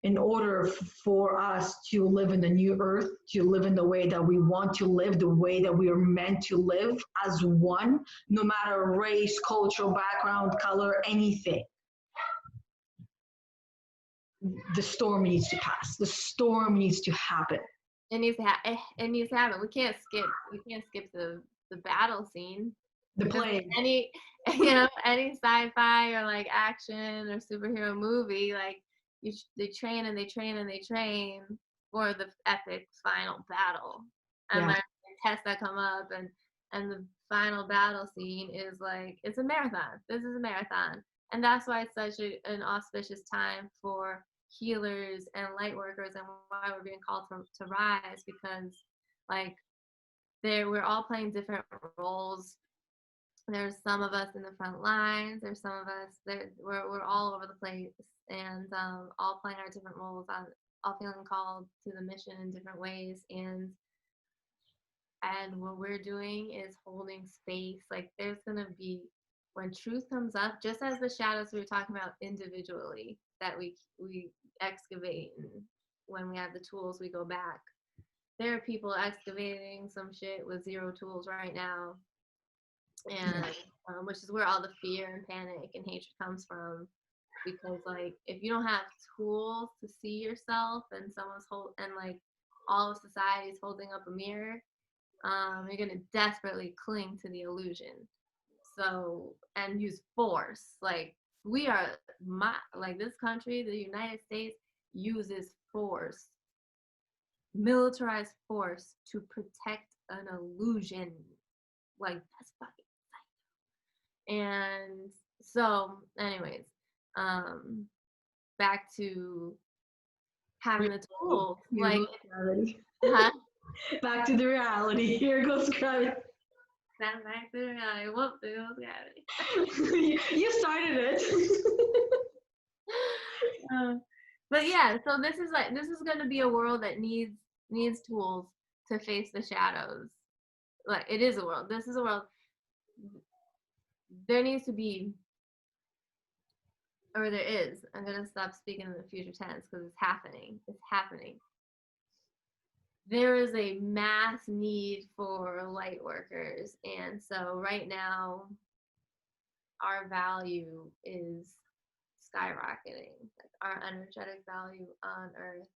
in order for us to live in the new earth, to live in the way that we want to live, the way that we are meant to live as one, no matter race, cultural background, color, anything, the storm needs to pass. The storm needs to happen. It needs to it needs to happen. We can't skip the battle scene. The Just like plane. any any sci-fi or like action or superhero movie, like they train and they train and they train for the epic final battle, and Yeah. like tests that come up, and the final battle scene is like it's a marathon. This is a marathon, and that's why it's such an auspicious time for healers and light workers, and why we're being called to rise, because like we're all playing different roles There's some of us in the front lines. There's some of us there. We're all over the place, and all playing our different roles. All feeling called to the mission in different ways, and what we're doing is holding space. Like there's gonna be when truth comes up, just as the shadows we were talking about individually that we excavate, and when we have the tools, we go back. There are people excavating some shit with zero tools right now, and which is where all the fear and panic and hatred comes from. Because like if you don't have tools to see yourself, and like all of society is holding up a mirror, you're gonna desperately cling to the illusion. So and use force. Like we are like this country, the United States, uses force, militarized force to protect an illusion. Like that's fucking psycho. And so, anyways, back to having the tools. Like, huh? Back to the reality. Here goes gravity. Back to reality. Whoop, there goes gravity. You started it. But yeah, so this is going to be a world that needs tools to face the shadows. Like it is a world. This is a world. There needs to be, or there is. I'm gonna stop speaking in the future tense because it's happening. It's happening. There is a mass need for light workers, and so right now, our value is skyrocketing. Like our energetic value on Earth.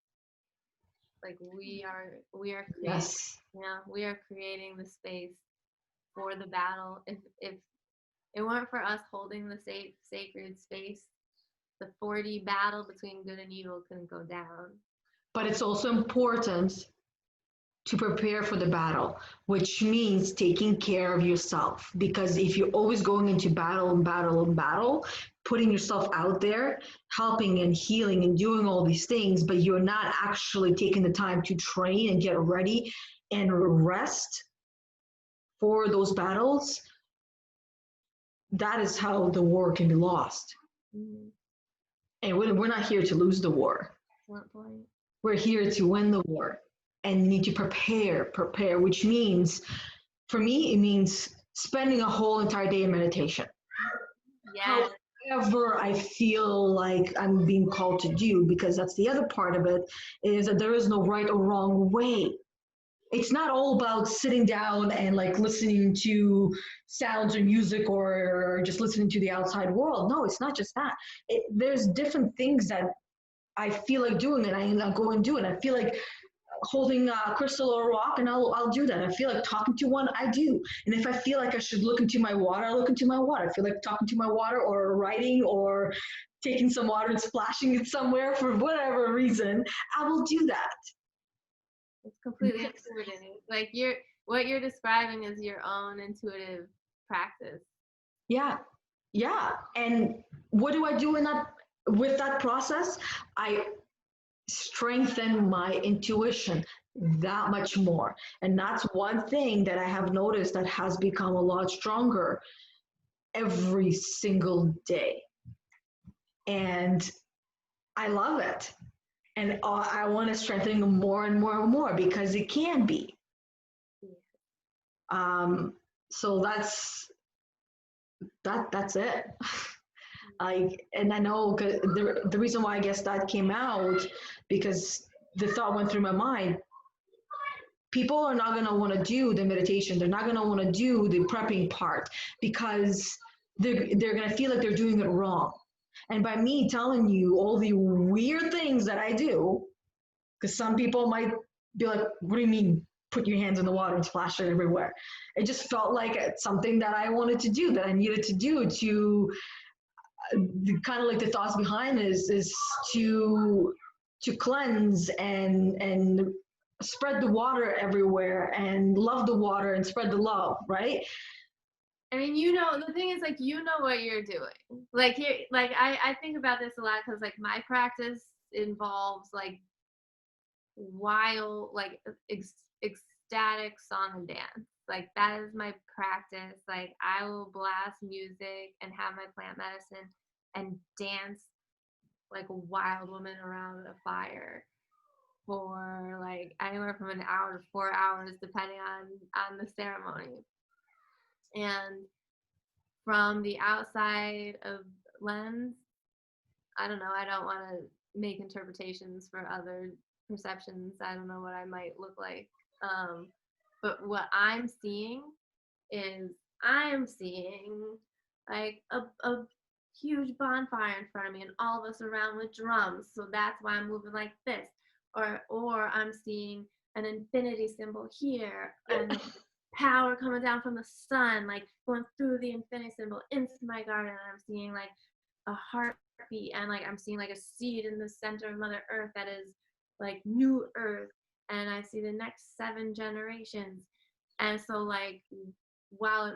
Like we are creating, Yes. we are creating the space for the battle. If it weren't for us holding the sacred space, the 4D battle between good and evil couldn't go down. But it's also important to prepare for the battle, which means taking care of yourself. Because if you're always going into battle and battle and battle, putting yourself out there, helping and healing and doing all these things, but you're not actually taking the time to train and get ready and rest for those battles, that is how the war can be lost. Mm-hmm. And we're not here to lose the war. What point? We're here to win the war and need to prepare, which means, for me, it means spending a whole entire day in meditation. Yes. However, I feel like I'm being called to do, because that's the other part of it, is that there is no right or wrong way. It's not all about sitting down and like listening to sounds or music or just listening to the outside world. No, it's not just that. There's different things that I feel like doing, and I go and do it. I feel like holding a crystal or a rock, and I'll do that. I feel like talking to one, I do. And if I feel like I should look into my water, I look into my water. I feel like talking to my water or writing or taking some water and splashing it somewhere for whatever reason, I will do that. It's completely intuitive. Like what you're describing is your own intuitive practice. Yeah. And what do I do with that process? I strengthen my intuition that much more. And that's one thing that I have noticed that has become a lot stronger every single day. And I love it. And I want to strengthen more and more and more, because it can be. So that's it. And I know the reason why I guess that came out, because the thought went through my mind. People are not going to want to do the meditation. They're not going to want to do the prepping part, because they're going to feel like they're doing it wrong. And by me telling you all the weird things that I do, because some people might be like, what do you mean put your hands in the water and splash it everywhere? It just felt like it's something that I wanted to do, that I needed to do to kind of like the thoughts behind is to cleanse and spread the water everywhere and love the water and spread the love, right? I mean, the thing is, like, what you're doing. Like, I think about this a lot because, like, my practice involves, like, wild, like, ecstatic song and dance. Like that is my practice. Like I will blast music and have my plant medicine and dance like a wild woman around a fire for like anywhere from an hour to 4 hours depending on the ceremony. And from the outside of lens, I don't know, I don't want to make interpretations for other perceptions. I don't know what I might look like. But what I'm seeing is I'm seeing like a huge bonfire in front of me and all of us around with drums. So that's why I'm moving like this. Or I'm seeing an infinity symbol here and power coming down from the sun, like going through the infinity symbol into my garden. And I'm seeing like a heartbeat and like I'm seeing like a seed in the center of Mother Earth that is like new earth. And I see the next 7 generations. And so like while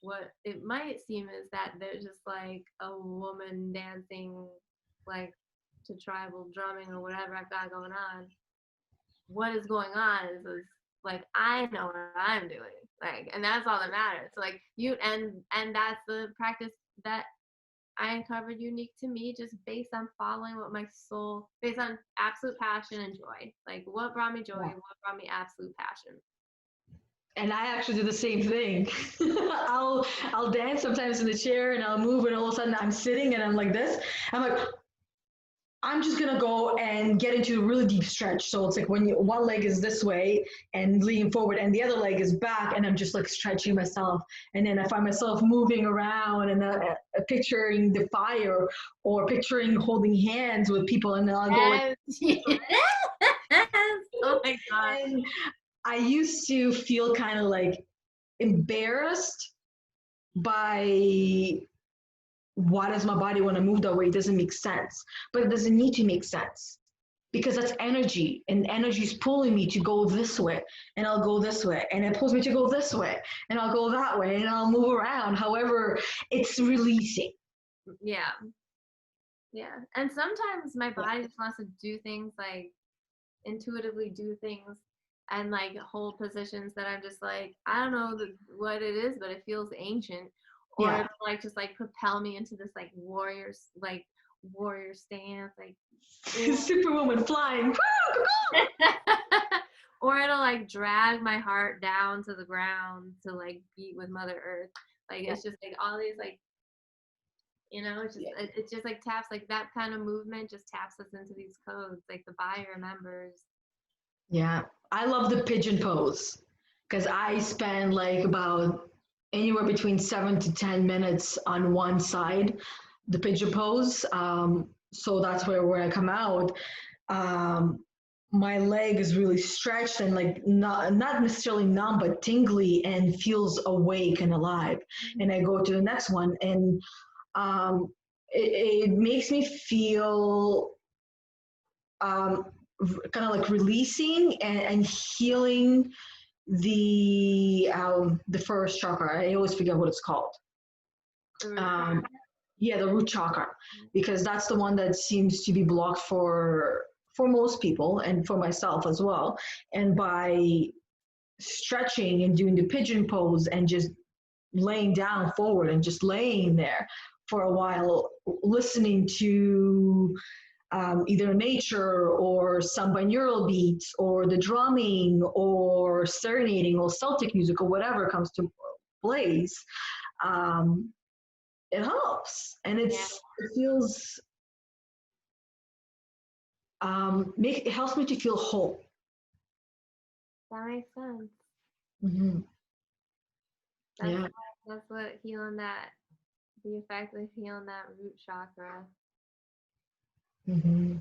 what it might seem is that there's just like a woman dancing like to tribal drumming or whatever I've got going on, what is going on is like I know what I'm doing, like, and that's all that matters. So like you and that's the practice that I uncovered unique to me, just based on following what my soul, based on absolute passion and joy, like what brought me joy, Yeah. what brought me absolute passion. And I actually do the same thing. I'll dance sometimes in the chair and I'll move and all of a sudden I'm sitting and I'm like this. I'm like, I'm just gonna go and get into a really deep stretch. So it's like when one leg is this way and leaning forward, and the other leg is back, and I'm just like stretching myself. And then I find myself moving around and picturing the fire, or picturing holding hands with people, and then I'll go like. Yes. Oh my god. And I used to feel kind of like embarrassed by why does my body want to move that way? It doesn't make sense. But it doesn't need to make sense because that's energy, and energy is pulling me to go this way, and I'll go this way, and it pulls me to go this way, and I'll go that way, and I'll move around. However, it's releasing. Yeah. Yeah. And sometimes my body just wants to do things like intuitively do things and like hold positions that I'm just like, I don't know what it is, but it feels ancient. Or Yeah. it'll like just like propel me into this like warrior stance, like Superwoman flying. or it'll like drag my heart down to the ground to like beat with Mother Earth. Like it's just like all these like it's just it just like taps, like that kind of movement just taps us into these codes. Like the body remembers. Yeah, I love the pigeon pose because I spend like about anywhere between 7 to 10 minutes on one side, the pigeon pose. So that's where I come out. Um, my leg is really stretched and like not necessarily numb, but tingly and feels awake and alive. And I go to the next one, and it makes me feel um, kind of like releasing and healing the first chakra. I always forget what it's called. Yeah, the root chakra, because that's the one that seems to be blocked for most people and for myself as well. And by stretching and doing the pigeon pose and just laying down forward and just laying there for a while, listening to either nature or some binaural beats or the drumming or serenading or Celtic music or whatever comes to plays, it helps, and it feels it helps me to feel whole. That makes sense. Mm-hmm. That's what healing the effect of healing that root chakra. Mm-hmm.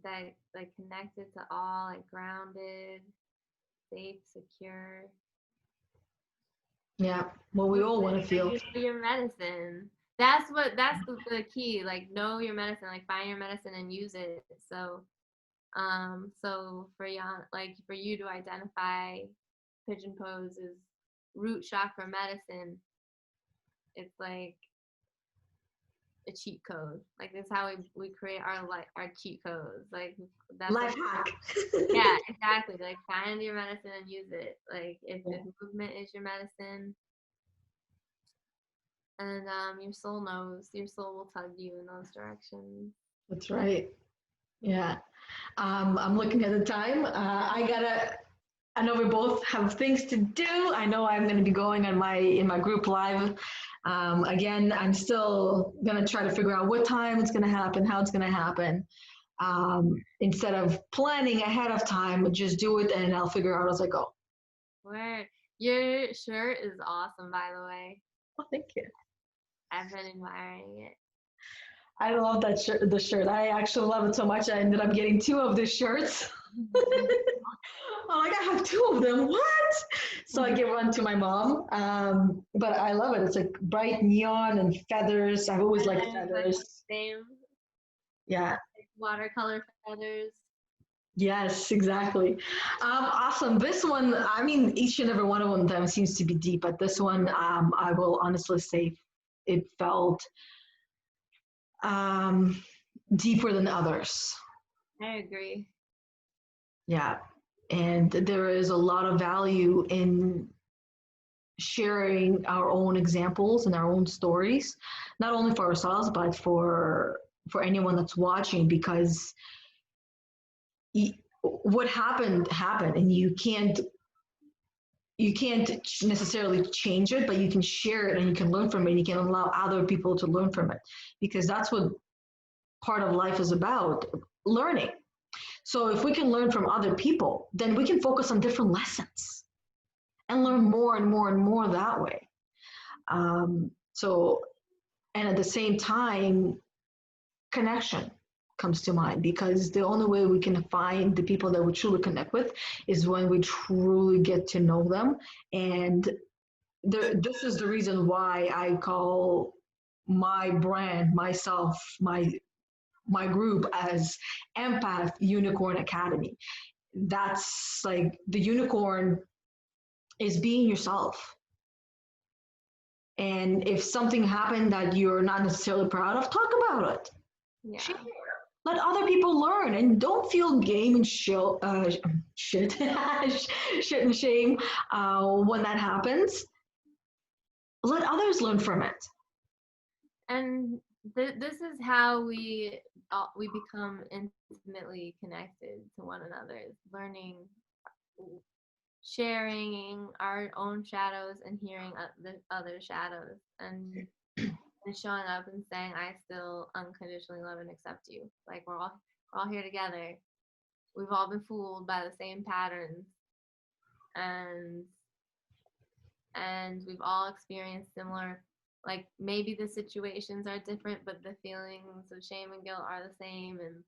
That like connected to all, like grounded, safe, secure. Yeah, well, we all want to feel. You know your medicine. That's the key. Like know your medicine. Like find your medicine and use it. So for you to identify pigeon pose as root chakra medicine, it's like a cheat code. Like this is how we create our cheat codes. Like that's Life hack. yeah, exactly. Like find your medicine and use it. Like Yeah. if movement is your medicine, and your soul knows, your soul will tug you in those directions. That's right. Yeah. I'm looking at the time. I know we both have things to do. I know I'm going to be going on in my group live. Again, I'm still going to try to figure out what time it's going to happen, how it's going to happen. Instead of planning ahead of time, just do it and I'll figure out as I go. Where your shirt is awesome, by the way. Oh, thank you. I've been admiring it. I love that shirt. The shirt. I actually love it so much. I ended up getting 2 of the shirts. I'm like, I have 2 of them. What? So I give one to my mom. But I love it. It's like bright neon and feathers. I've always liked feathers. Same. Yeah. Like watercolor feathers. Yes, exactly. Awesome. This one, I mean, each and every one of them seems to be deep, but this one, I will honestly say it felt deeper than others. I agree. Yeah. And there is a lot of value in sharing our own examples and our own stories, not only for ourselves, but for anyone that's watching, because what happened and you can't necessarily change it, but you can share it and you can learn from it and you can allow other people to learn from it, because that's what part of life is about, learning. So if we can learn from other people, then we can focus on different lessons and learn more and more and more that way. So, and at the same time, connection comes to mind, because the only way we can find the people that we truly connect with is when we truly get to know them. And this is the reason why I call my brand, myself, my group as Empath Unicorn Academy. That's like the unicorn is being yourself. And if something happened that you're not necessarily proud of, talk about it. Yeah. Share. Let other people learn, and don't feel game and shit, shit and shame when that happens. Let others learn from it. And this is how we become intimately connected to one another, learning, sharing our own shadows and hearing the other shadows, and showing up and saying, I still unconditionally love and accept you. Like we're all here together. We've all been fooled by the same patterns, and we've all experienced similar, like maybe the situations are different, but the feelings of shame and guilt are the same. And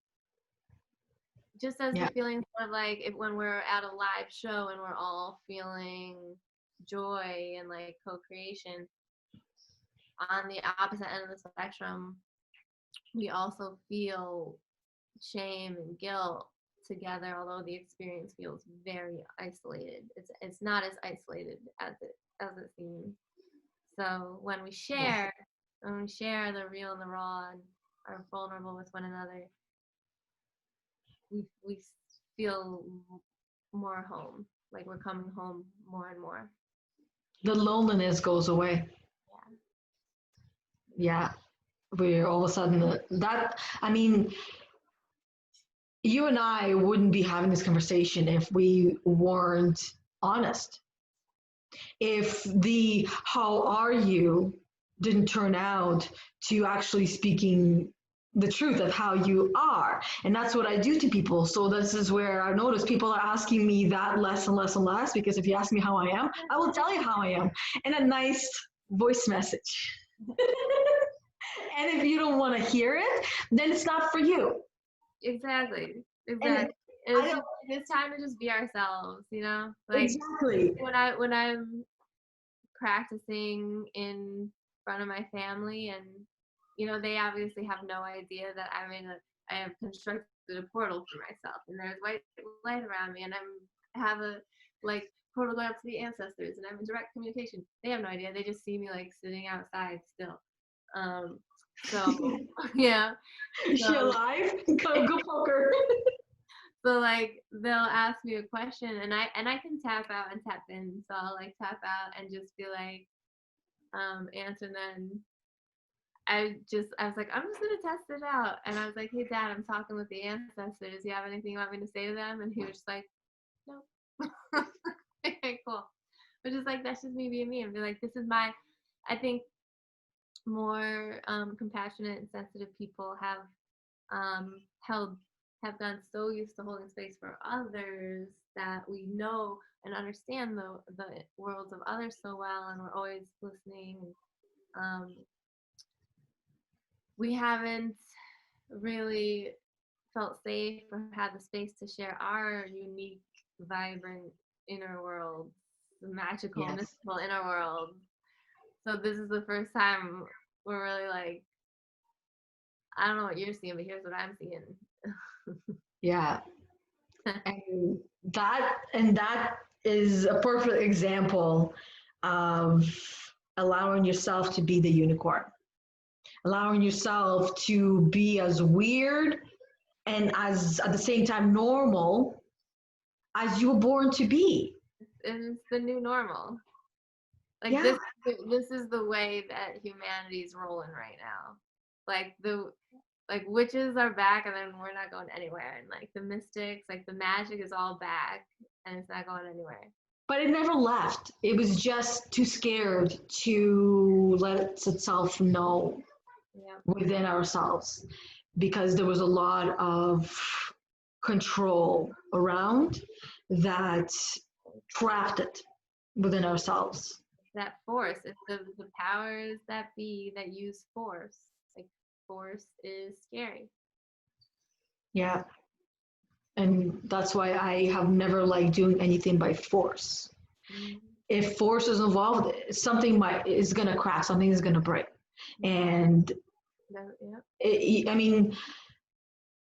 just as the feelings of like when we're at a live show and we're all feeling joy and like co-creation, on the opposite end of the spectrum, we also feel shame and guilt together, although the experience feels very isolated. It's not as isolated as it seems. So when we share the real and the raw and are vulnerable with one another, we feel more home, like we're coming home more and more. The loneliness goes away. Yeah. We're all of a sudden that, I mean, you and I wouldn't be having this conversation if we weren't honest. If the how are you didn't turn out to actually speaking the truth of how you are. And that's what I do to people. So this is where I notice people are asking me that less and less and less, because if you ask me how I am, I will tell you how I am in a nice voice message. And if you don't want to hear it, then it's not for you. Exactly. It's time to just be ourselves, you know? Like exactly. When I'm practicing in front of my family, and you know, they obviously have no idea that I have constructed a portal for myself, and there's white light around me, and I have a like portal going up to the ancestors, and I'm in direct communication. They have no idea. They just see me like sitting outside still. So yeah. Is she So, alive? Go poker. so like they'll ask me a question and I can tap out and tap in. So I'll like tap out and just be like, answer, and then I was like, I'm just gonna test it out. And I was like, hey dad, I'm talking with the ancestors. You have anything you want me to say to them? And he was just like, no. Okay, cool. Which is like, that's just me being me and be like, this is my, I think more compassionate and sensitive people um, held have gotten so used to holding space for others that we know and understand the worlds of others so well, and we're always listening. Um, we haven't really felt safe or had the space to share our unique, vibrant inner world, the magical, Yes. mystical inner world. So this is the first time we're really like, I don't know what you're seeing, but here's what I'm seeing. Yeah. And that is a perfect example of allowing yourself to be the unicorn, allowing yourself to be as weird and as at the same time normal as you were born to be. And it's the new normal. Like Yeah. this is the way that humanity's rolling right now. Like witches are back and then we're not going anywhere. And like the mystics, like the magic is all back and it's not going anywhere. But it never left. It was just too scared to let itself know within ourselves because there was a lot of control around that trapped it within ourselves. That force, it's the powers that be that use force. Like force is scary. Yeah. And that's why I have never liked doing anything by force. Mm-hmm. If force is involved, something is going to crack, something is going to break. And I mean,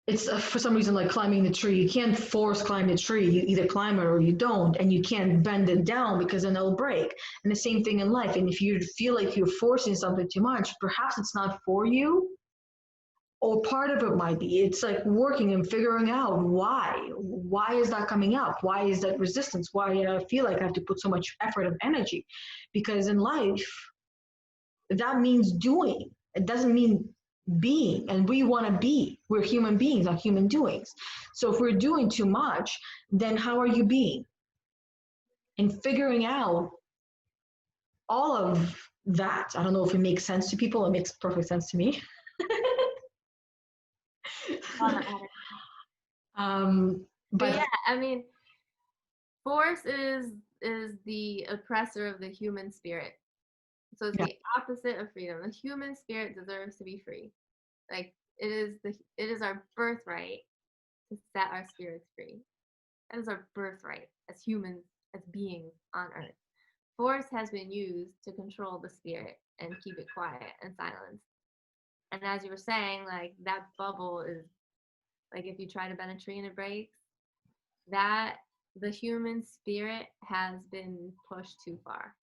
it's for some reason like climbing the tree. You can't force climb the tree. You either climb it or you don't, and you can't bend it down because then it'll break. And the same thing in life. And if you feel like you're forcing something too much, perhaps it's not for you, or part of it might be. It's like working and figuring out why. Why is that coming up? Why is that resistance? Why do I feel like I have to put so much effort and energy? Because in life, that means doing. It doesn't mean being, and we want to be. We're human beings, not human doings. So if we're doing too much, then how are you being? And figuring out all of that. I don't know if it makes sense to people. It makes perfect sense to me. But yeah, I mean, force is the oppressor of the human spirit. So it's the opposite of freedom. The human spirit deserves to be free. Like it is our birthright to set our spirits free. That is our birthright as humans, as beings on earth. Force has been used to control the spirit and keep it quiet and silenced. And as you were saying, like that bubble is like if you try to bend a tree and it breaks, that the human spirit has been pushed too far,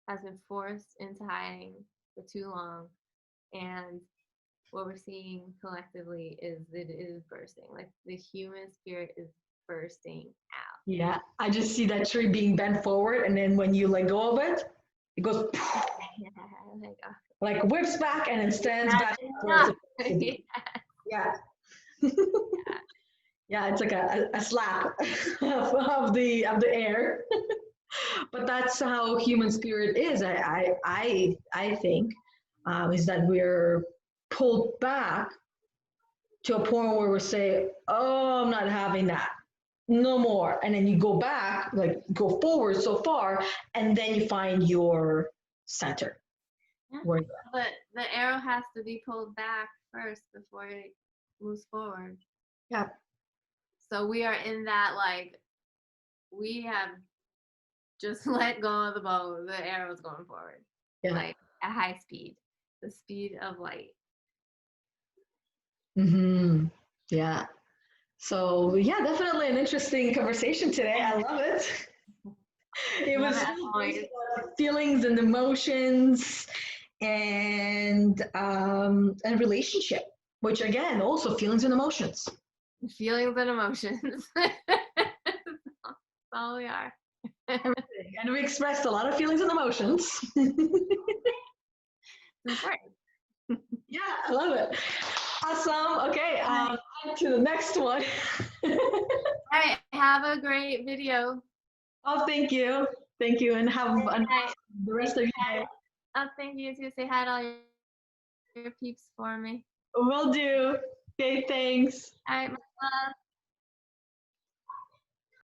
has been forced into hiding for too long. And what we're seeing collectively is that it is bursting. Like the human spirit is bursting out. Yeah, I just see that tree being bent forward, and then when you let go of it, it goes like whips back and then stands back. Yeah. Yeah, it's like a slap of the air. But that's how human spirit is. I think is that we're pulled back to a point where we say, "Oh, I'm not having that, no more," and then you go back, like go forward so far, and then you find your center. But the arrow has to be pulled back first before it moves forward. Yeah. So we are in that, like, we have just let go of the bow. The arrow's going forward. Yeah. Like at high speed, the speed of light. Mm-hmm. Yeah. So yeah, definitely an interesting conversation today. I love it. It was feelings and emotions and relationship, which again, also feelings and emotions. Feelings and emotions. That's all we are. Everything. And we expressed a lot of feelings and emotions. Important. Yeah, I love it. Awesome. Okay, on to the next one. All right. Have a great video. Oh, thank you. Thank you. And have Night. the rest of your day. Oh, thank you too. Say hi to all your peeps for me. Will do. Okay, thanks. All right, much love.